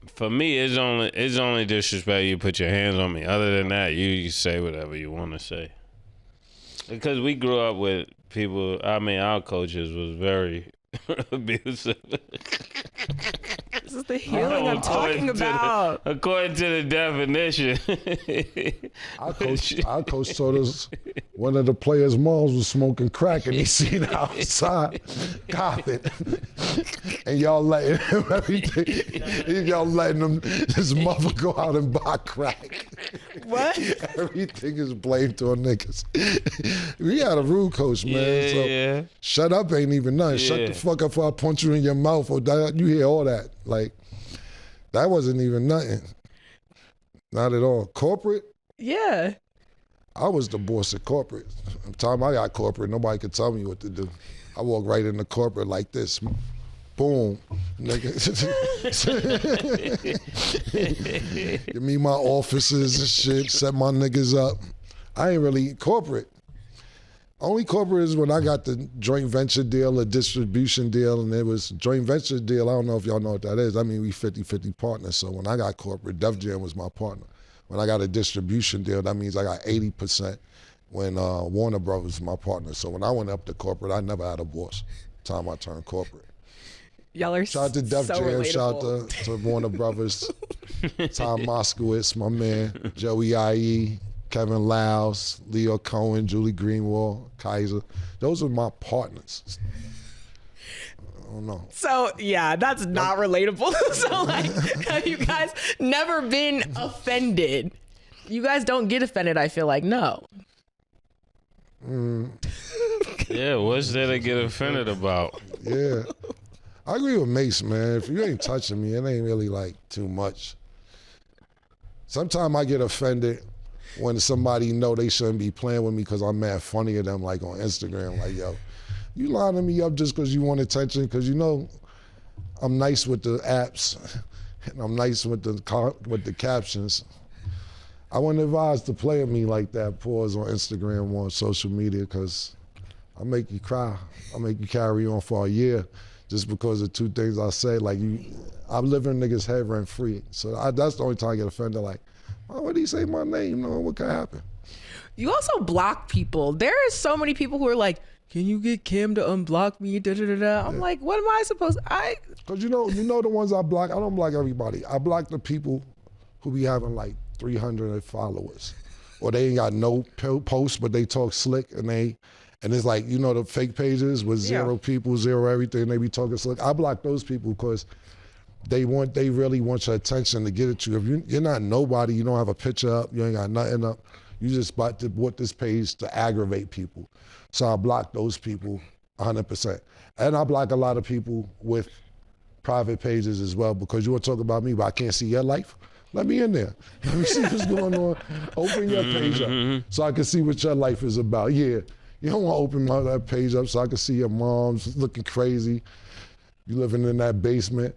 For me, it's only disrespect you put your hands on me. Other than that, you say whatever you want to say. Because we grew up with people, our coaches was very abusive. This is the healing I'm talking about. According to the definition. Our coach told us one of the players' moms was smoking crack and he seen her outside copping. And y'all letting him everything. Y'all letting him, his mother go out and buy crack. What? Everything is blamed on niggas. We had a rude coach, man. Yeah. Shut up ain't even nothing. Yeah. Shut the fuck up before I punch you in your mouth or that. You hear all that. Like, that wasn't even nothing. Not at all. Corporate? Yeah. I was the boss at corporate. By the time I got corporate, nobody could tell me what to do. I walked right into corporate like this. Boom. Nigga. Give me my offices and shit, set my niggas up. I ain't really corporate. Only corporate is when I got the joint venture deal, a distribution deal, and it was joint venture deal. I don't know if y'all know what that is. I mean, we 50-50 partners. So when I got corporate, Def Jam was my partner. When I got a distribution deal, that means I got 80% when Warner Brothers was my partner. So when I went up to corporate, I never had a boss. Time I turned corporate. Y'all are shout out to Def so Jam, relatable. shout out to Warner Brothers, Tom Moskowitz, my man, Joey IE, Kevin Lyles, Leo Cohen, Julie Greenwald, Kaiser. Those are my partners. I don't know. So, yeah, that's not relatable. So, like, have you guys never been offended? You guys don't get offended, I feel like. No. Yeah, what's there to get offended about? Yeah. I agree with Mase, man. If you ain't touching me, it ain't really like too much. Sometimes I get offended when somebody know they shouldn't be playing with me because I'm mad funny at them, like on Instagram, like, yo, you lining me up just because you want attention, because you know I'm nice with the apps and I'm nice with the captions. I wouldn't advise to play with me like that, pause on Instagram or on social media, because I'll make you cry. I'll make you carry on for a year just because of two things I say. Like, I'm living in niggas' head rent free. So that's the only time I get offended. Like, why would he say my name? No, what could happen? You also block people. There are so many people who are like, can you get Kim to unblock me? Da, da, da, da. I'm like, what am I supposed to? Because you know the ones I block, I don't block everybody. I block the people who be having like 300 followers. Or they ain't got no posts, but they talk slick and it's like, you know, the fake pages with zero people, zero everything, they be talking slick. I block those people because they really want your attention to get at you. If you're not nobody, you don't have a picture up, you ain't got nothing up, you just bought this page to aggravate people. So I block those people 100%. And I block a lot of people with private pages as well, because you want to talk about me, but I can't see your life. Let me in there. Let me see what's going on. Open your page up so I can see what your life is about. Yeah, you don't want to open that page up so I can see your mom's looking crazy. You living in that basement.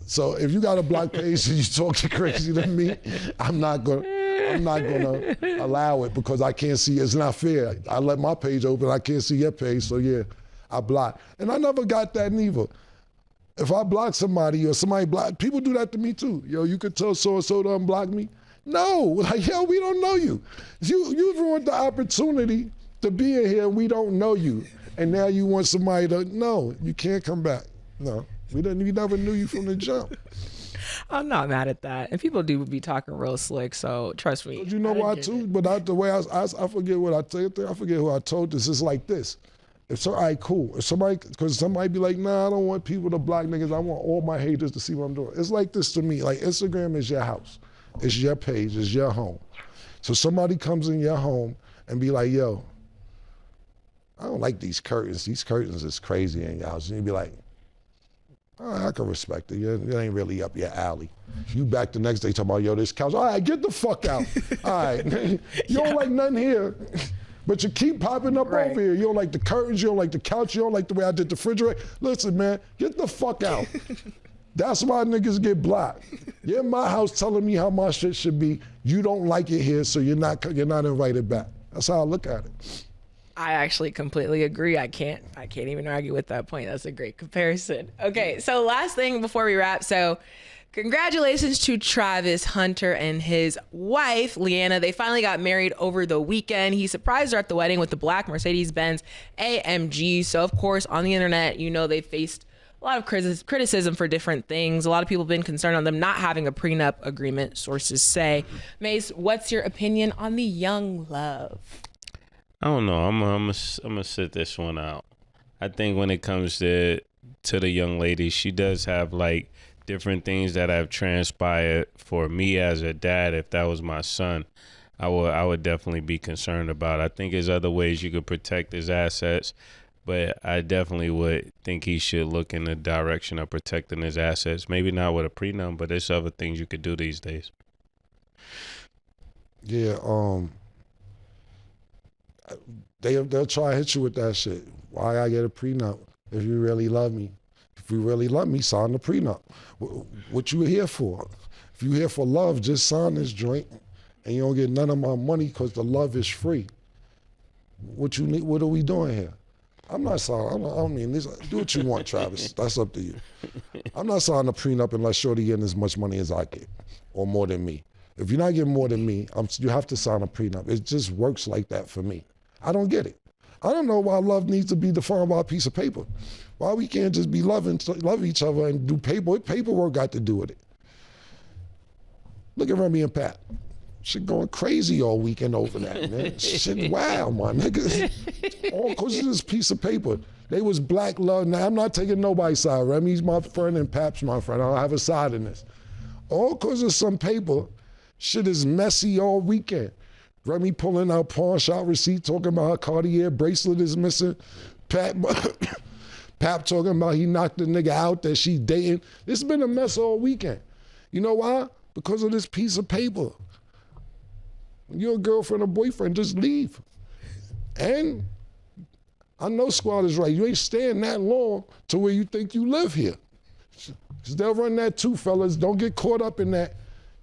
So if you got a block page and you talking crazy to me, I'm not gonna allow it, because I can't see. It's not fair. I let my page open, I can't see your page, so yeah, I block. And I never got that neither. If I block somebody or somebody block, people do that to me too. Yo, you could tell so-and-so to unblock me. No, like, yo, we don't know you. You ruined the opportunity to be in here and we don't know you. And now you want somebody to, no, you can't come back. No, we never knew you from the jump. I'm not mad at that. And people do be talking real slick, so trust me. You know why too? But the way I forget what I tell you, I forget who I told this. It's like this. All right, cool. If because somebody be like, nah, I don't want people to block niggas. I want all my haters to see what I'm doing. It's like this to me. Like, Instagram is your house. It's your page. It's your home. So somebody comes in your home and be like, yo, I don't like these curtains. These curtains is crazy in your house. And you be like, oh, I can respect it. It ain't really up your alley. You back the next day talking about, yo, this couch. All right, get the fuck out. All right. You don't like nothing here. But you keep popping up over here. You don't like the curtains, you don't like the couch, you don't like the way I did the refrigerator. Listen, man, get the fuck out. That's why niggas get blocked. You're in my house telling me how my shit should be. You don't like it here, so you're not invited back. That's how I look at it. I actually completely agree. I can't even argue with that point. That's a great comparison. Okay, so last thing before we wrap. So congratulations to Travis Hunter and his wife, Leanna. They finally got married over the weekend. He surprised her at the wedding with the black Mercedes-Benz AMG. So, of course, on the internet, you know, they faced a lot of criticism for different things. A lot of people have been concerned on them not having a prenup agreement, sources say. Mase, what's your opinion on the young love? I don't know. I'm gonna sit this one out. I think when it comes to the young lady, she does have like different things that have transpired for me as a dad. If that was my son, I would definitely be concerned about it. I think there's other ways you could protect his assets, but I definitely would think he should look in the direction of protecting his assets. Maybe not with a prenup, but there's other things you could do these days. Yeah, they'll try to hit you with that shit. Why I get a prenup if you really love me? If you really love me, sign the prenup. What you here for? If you here for love, just sign this joint and you don't get none of my money because the love is free. What you need? What are we doing here? I'm not signing. I mean, do what you want, Travis. That's up to you. I'm not signing a prenup unless Shorty getting as much money as I get or more than me. If you're not getting more than me, you have to sign a prenup. It just works like that for me. I don't get it. I don't know why love needs to be defined by a piece of paper. Why we can't just be love each other and do paper? What paperwork got to do with it? Look at Remy and Pat. Shit going crazy all weekend over that, man. Shit, wow, my nigga. All because of this piece of paper. They was black love. Now, I'm not taking nobody's side. Remy's my friend and Pap's my friend. I don't have a side in this. All because of some paper, shit is messy all weekend. Remy pulling out pawn shop receipt, talking about her Cartier bracelet is missing. Pap talking about he knocked the nigga out that she dating. It's been a mess all weekend. You know why? Because of this piece of paper. You're a girlfriend or boyfriend, just leave. And I know Squad is right. You ain't staying that long to where you think you live here. Because they'll run that too, fellas. Don't get caught up in that.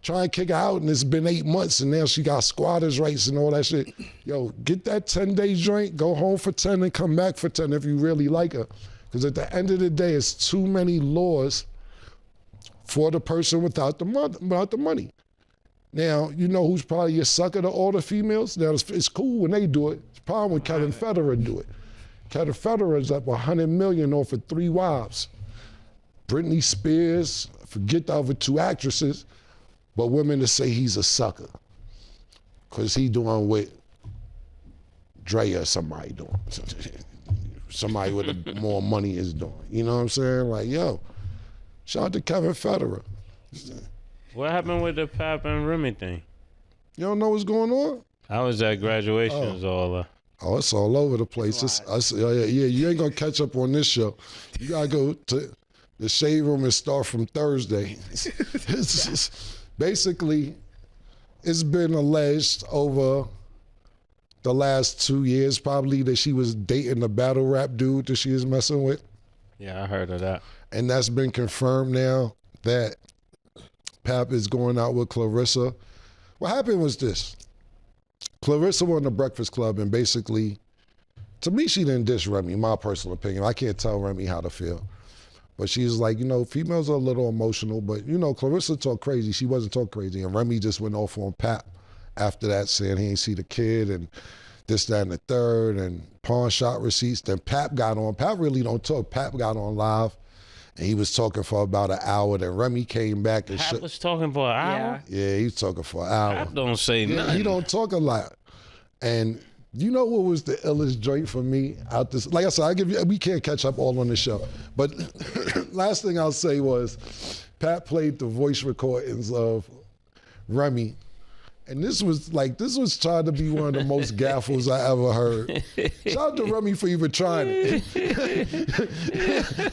try and kick her out, and it's been 8 months, and now she got squatters' rights and all that shit. Yo, get that 10-day joint, go home for 10 and come back for 10 if you really like her. Because at the end of the day, it's too many laws for the person without the money. Now, you know who's probably a sucker to all the females? Now, it's cool when they do it. It's the problem when Kevin Federer do it. Kevin Federer is up $100 million off of 3 wives. Britney Spears, forget the other 2 actresses, but women to say he's a sucker. Because he doing what Drea or somebody doing. Somebody with more money is doing. You know what I'm saying? Like, yo, shout out to Kevin Federer. What happened with the Pap and Remy thing? You don't know what's going on? I was at graduations all Oh, it's all over the place. You ain't gonna catch up on this show. You gotta go to the shade room and start from Thursday. Basically, it's been alleged over the last 2 years probably that she was dating the battle rap dude that she was messing with. Yeah, I heard of that. And that's been confirmed now that Pap is going out with Clarissa. What happened was this. Clarissa won the Breakfast Club, and basically, to me, she didn't diss Remy, my personal opinion. I can't tell Remy how to feel. But she's like, females are a little emotional, but, Clarissa talked crazy. She wasn't talk crazy. And Remy just went off on Pap after that, saying he ain't see the kid and this, that, and the third, and pawn shot receipts. Then Pap got on. Pap really don't talk. Pap got on live, and he was talking for about an hour. Then Remy came back and Pap was talking for an hour? Yeah, he was talking for an hour. Pap don't say nothing. He don't talk a lot. And you know what was the illest joint for me out this? Like I said, we can't catch up all on the show. But last thing I'll say was, Pat played the voice recordings of Remy. And this was trying to be one of the most gaffles I ever heard. Shout out to Remy for even trying it.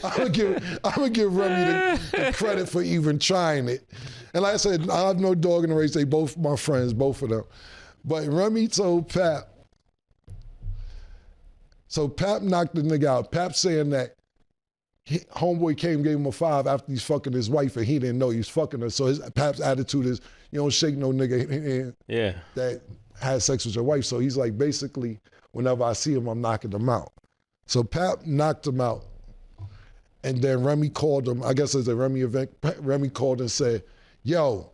I'm gonna give Remy the credit for even trying it. And like I said, I have no dog in the race. They both my friends, both of them. But Remy told Pap. So Pap knocked the nigga out. Pap saying that homeboy came, gave him a 5 after he's fucking his wife, and he didn't know he was fucking her. So Pap's attitude is, you don't shake no nigga that had sex with your wife. So he's like, basically, whenever I see him, I'm knocking him out. So Pap knocked him out. And then Remy called him, I guess it's a Remy event, Remy called and said, yo,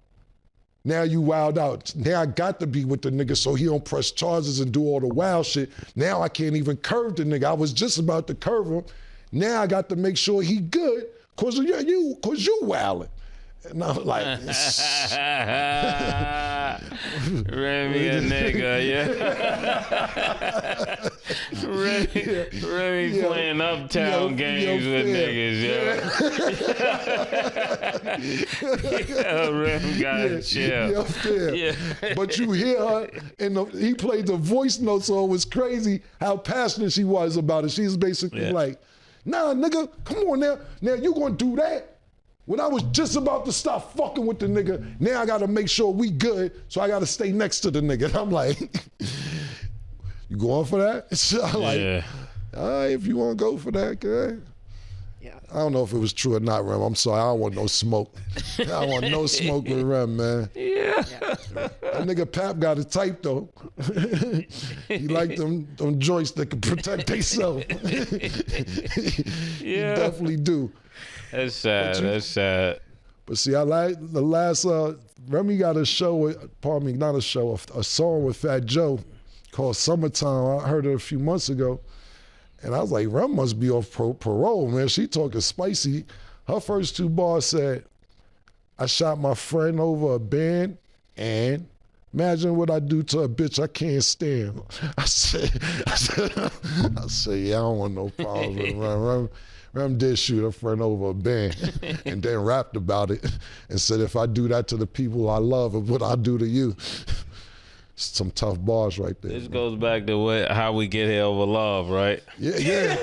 now you wild out. Now I got to be with the nigga so he don't press charges and do all the wild shit. Now I can't even curve the nigga. I was just about to curve him. Now I got to make sure he good cause you wildin'. And I'm like, Remy a nigga, yeah. Remy playing uptown games with niggas, yeah. Remy gotta chill. Yeah. But you hear her, and he played the voice notes, so it was crazy how passionate she was about it. She's basically like, nah, nigga, come on now. Now you gonna do that? When I was just about to stop fucking with the nigga, now I gotta make sure we good, so I gotta stay next to the nigga. And I'm like, you going for that? So I'm like, all right, if you wanna go for that, good. Yeah. I don't know if it was true or not, Rem. I'm sorry, I don't want no smoke. I don't want no smoke with Rem, man. Yeah. That nigga Pap got it tight though. He like them joints that can protect themselves. He definitely do. That's sad. That's sad. But see, I like the last. Remy got a show. Not a show. A song with Fat Joe called "Summertime." I heard it a few months ago, and I was like, Rem must be off parole, man. She talking spicy. Her first 2 bars said, "I shot my friend over a band, and imagine what I do to a bitch I can't stand." I said, yeah, I don't want no problems with Rem. Rem did shoot a friend over a band and then rapped about it and said, if I do that to the people I love, what I do to you. Some tough bars right there. This goes back to how we get here over love, right? Yeah.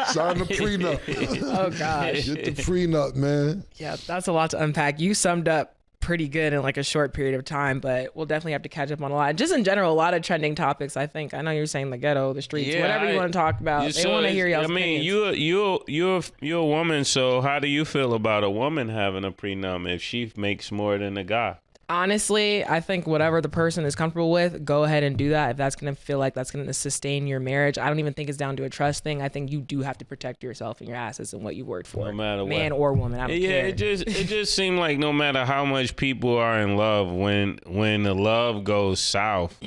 Sign the prenup. Oh, gosh. Get the prenup, man. Yeah, that's a lot to unpack. You summed up pretty good in like a short period of time, but we'll definitely have to catch up on a lot. Just in general, a lot of trending topics, I think. I know you're saying the ghetto, the streets, whatever you want to talk about. They want to hear y'all's opinions. You're a woman, so how do you feel about a woman having a prenup if she makes more than a guy? Honestly, I think whatever the person is comfortable with, go ahead and do that. If that's going to feel like that's going to sustain your marriage, I don't even think it's down to a trust thing. I think you do have to protect yourself and your assets and what you worked for. No matter what. Man or woman, I don't care. It just seemed like no matter how much people are in love, when the love goes south,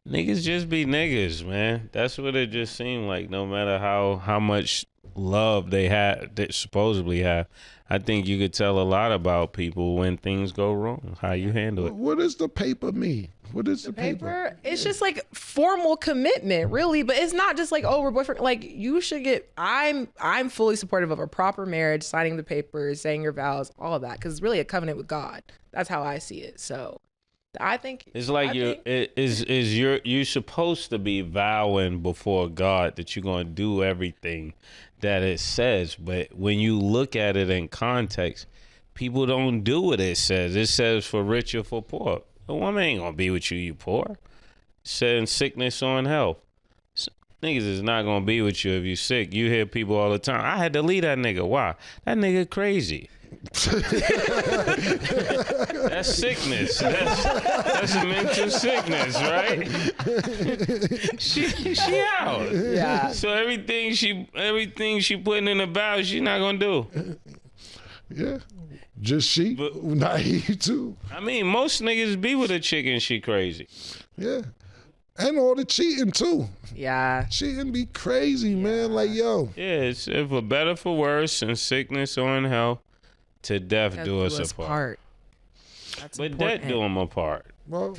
niggas just be niggas, man. That's what it just seemed like. No matter how much love they supposedly have. I think you could tell a lot about people when things go wrong, how you handle it. What does the paper mean? What is the paper? It's just like formal commitment, really, but it's not just like, oh, we're boyfriend. Like you should get. I'm fully supportive of a proper marriage, signing the papers, saying your vows, all of that, because it's really a covenant with God. That's how I see it. So, I think it's like you're supposed to be vowing before God that you're gonna do everything that it says, but when you look at it in context, people don't do what it says. It says for rich or for poor. A woman ain't gonna be with you, you poor. It said in sickness or in health. Niggas is not gonna be with you if you sick. You hear people all the time, I had to leave that nigga. Why? That nigga crazy. That's sickness. That's a mental sickness, right? she out. Yeah. So everything she putting in the vows, she not gonna do. Yeah. Just she, not he too. I mean, most niggas be with a chick and she crazy. Yeah. And all the cheating too. Yeah. Cheating be crazy, man. Like, yo. Yeah, it's for better for worse, in sickness or in health, to death do us apart. That's but important. death do them apart. Well,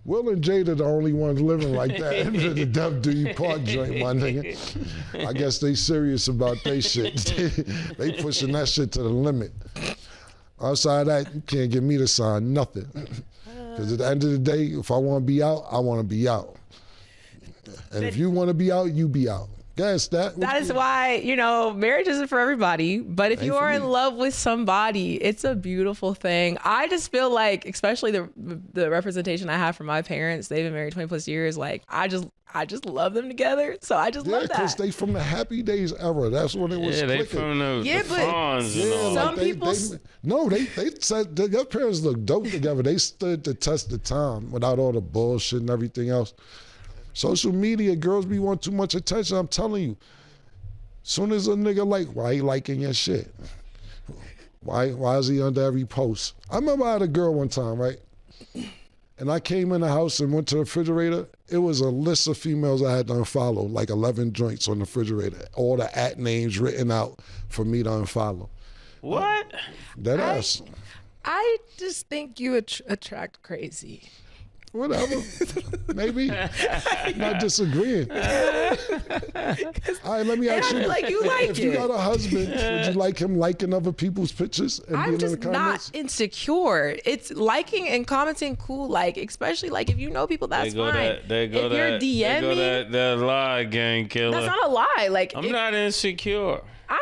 Will and Jada the only ones living like that. The death do you part joint, my nigga. I guess they serious about they shit. They pushing that shit to the limit. Outside that, you can't get me to sign nothing. Because at the end of the day, if I want to be out, I want to be out. And if you want to be out, you be out. Guess that. That is why, marriage isn't for everybody. But if you are in love with somebody, it's a beautiful thing. I just feel like, especially the representation I have from my parents, they've been married 20 plus years. Like, I just love them together. So I just love that. Yeah, because they from the Happy Days era. That's when it was clicking. They from the but Fonz and all. Some people... they said their parents look dope together. They stood the test of time without all the bullshit and everything else. Social media, girls be want too much attention. I'm telling you. Soon as a nigga why he liking your shit? Why is he under every post? I remember I had a girl one time, right? And I came in the house and went to the refrigerator. It was a list of females I had to unfollow, like 11 joints on the refrigerator. All the @ names written out for me to unfollow. What? That ass. I just think you attract crazy. Whatever. Maybe. Not disagreeing. All right, let me ask you. Like you like if you got a husband, would you like him liking other people's pictures and I'm being just in the comments? not insecure. It's liking and commenting cool, like especially like if you know people, that's fine. There go if you're DMing, that lie, gang killer. that's not a lie. Like I'm not insecure. I'm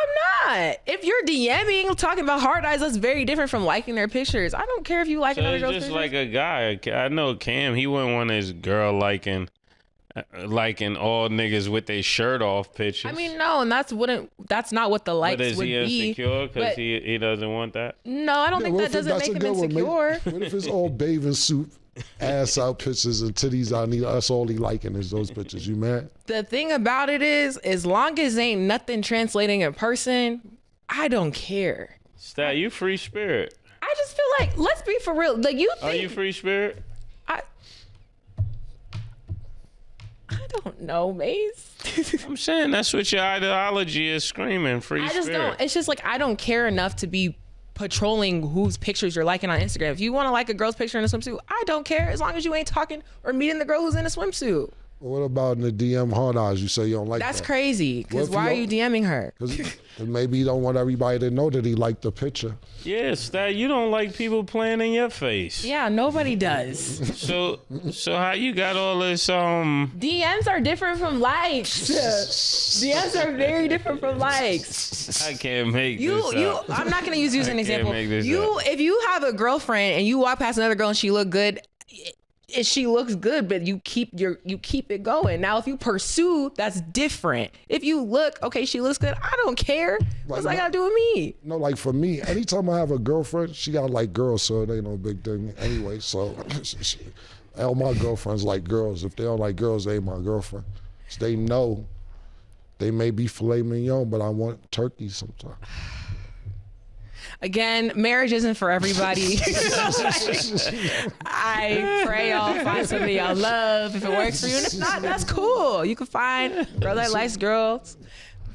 not. If you're DMing, talking about hard eyes, that's very different from liking their pictures. I don't care if you like another girl's just pictures. like a guy. I know Cam, he wouldn't want his girl liking all niggas with their shirt off pictures. I mean, no, and that's not what the likes but is would he be. Insecure because he doesn't want that? No, I don't think that doesn't make him insecure. What if it's all bathing suit, ass out pictures and titties out, and that's all he liking is those pictures? You mad? The thing about it is, as long as ain't nothing translating in person, I don't care. Stat, you free spirit. I just feel like, let's be for real. Like you think, Are you free spirit? I don't know, Mase. I'm saying that's what your ideology is screaming, free spirit. I just don't. It's just like I don't care enough to be patrolling whose pictures you're liking on Instagram. If you want to like a girl's picture in a swimsuit, I don't care as long as you ain't talking or meeting the girl who's in a swimsuit. What about in the DM hard eyes? You say you don't like That's that. crazy. Because What if why are you you DMing her? Because maybe you don't want everybody to know that he liked the picture. Yeah, Stat, you don't like people playing in your face. Yeah, nobody does. So how you got all this DMs are different from likes. DMs are very different from likes. I can't make this up. I'm not gonna use you as an I can't example. make this up. If you have a girlfriend and you walk past another girl and she look good, she looks good, but you keep it going. Now, if you pursue, that's different. If you look, okay, she looks good, I don't care. What's that got to do with me? No, like for me, anytime I have a girlfriend, she got like girls, so it ain't no big thing anyway. So all my girlfriends like girls. If they don't like girls, they ain't my girlfriend. So they know they may be filet mignon, but I want turkey sometimes. Again, marriage isn't for everybody. I pray y'all find somebody y'all love if it works for you. And if not, that's cool. You can find a girl that likes girls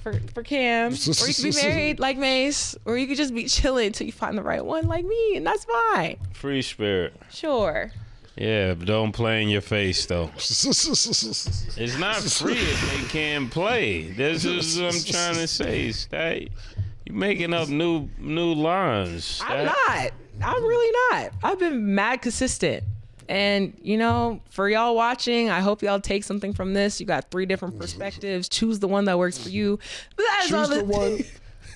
for Cam. Or you could be married like Mase. Or you could just be chilling until you find the right one like me. And that's fine. Free spirit. Sure. Yeah, but don't play in your face, though. It's not free if they can't play. This is what I'm trying to say, Stat. You're making up new lines. I'm not. I'm really not. I've been mad consistent. And, for y'all watching, I hope y'all take something from this. You got 3 different perspectives. Choose the one that works for you. But that is all Choose the one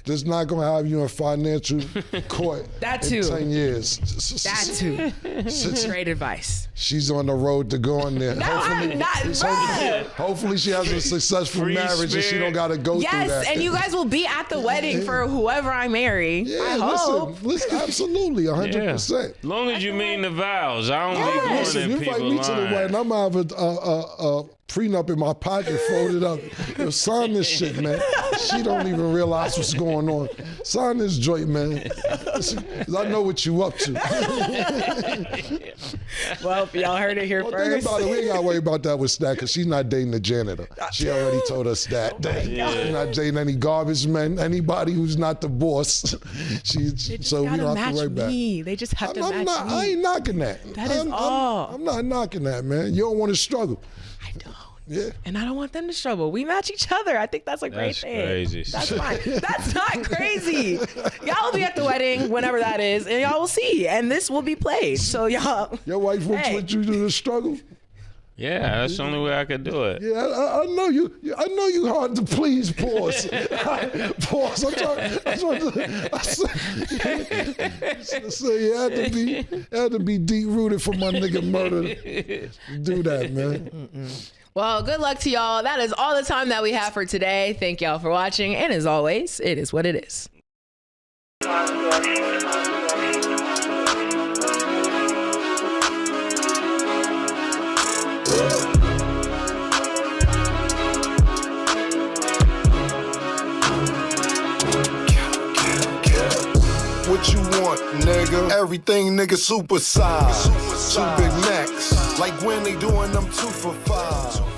that's not going to have you in financial court That too. in 10 years. That too. Great advice. She's on the road to going there. No, I'm not. Hopefully she has a successful Free marriage and she spirit. don't got to go through that. Yes, and you guys will be at the wedding for whoever I marry. Yeah, I hope. listen, absolutely, 100%. As long as you mean the vows. I don't be going Listen, in you invite people me to the line. wedding, I'm going to have a prenup in my pocket, folded up. Yo, sign this shit, man. She don't even realize what's going on. Sign this joint, man. 'Cause I know what you up to. Well, y'all heard it here Well, first. think about it. We ain't got to worry about that with Stat because she's not dating the janitor. She already told us that. She's not dating any garbage men, anybody who's not the boss. They just So we gotta don't have match to worry about it. me. They just have to match me. I ain't knocking that. That is all. I'm not knocking that, man. You don't want to struggle. I don't. Yeah. And I don't want them to struggle. We match each other. I think that's a great That's thing. crazy. That's fine. That's not crazy. Y'all will be at the wedding whenever that is, and y'all will see. And this will be played. So y'all. Your wife wants Hey. what you do to struggle. Yeah, that's the only way I could do it. Yeah, I know you. I know you hard to please. Pause. Pause. I'm trying to say you had to be deep rooted for my nigga murder to do that, man. Well, good luck to y'all. That is all the time that we have for today. Thank y'all for watching. And as always, it is what it is. What you want, nigga? Everything, nigga, super size. 2 Big Macs, like when they doing them 2 for $5.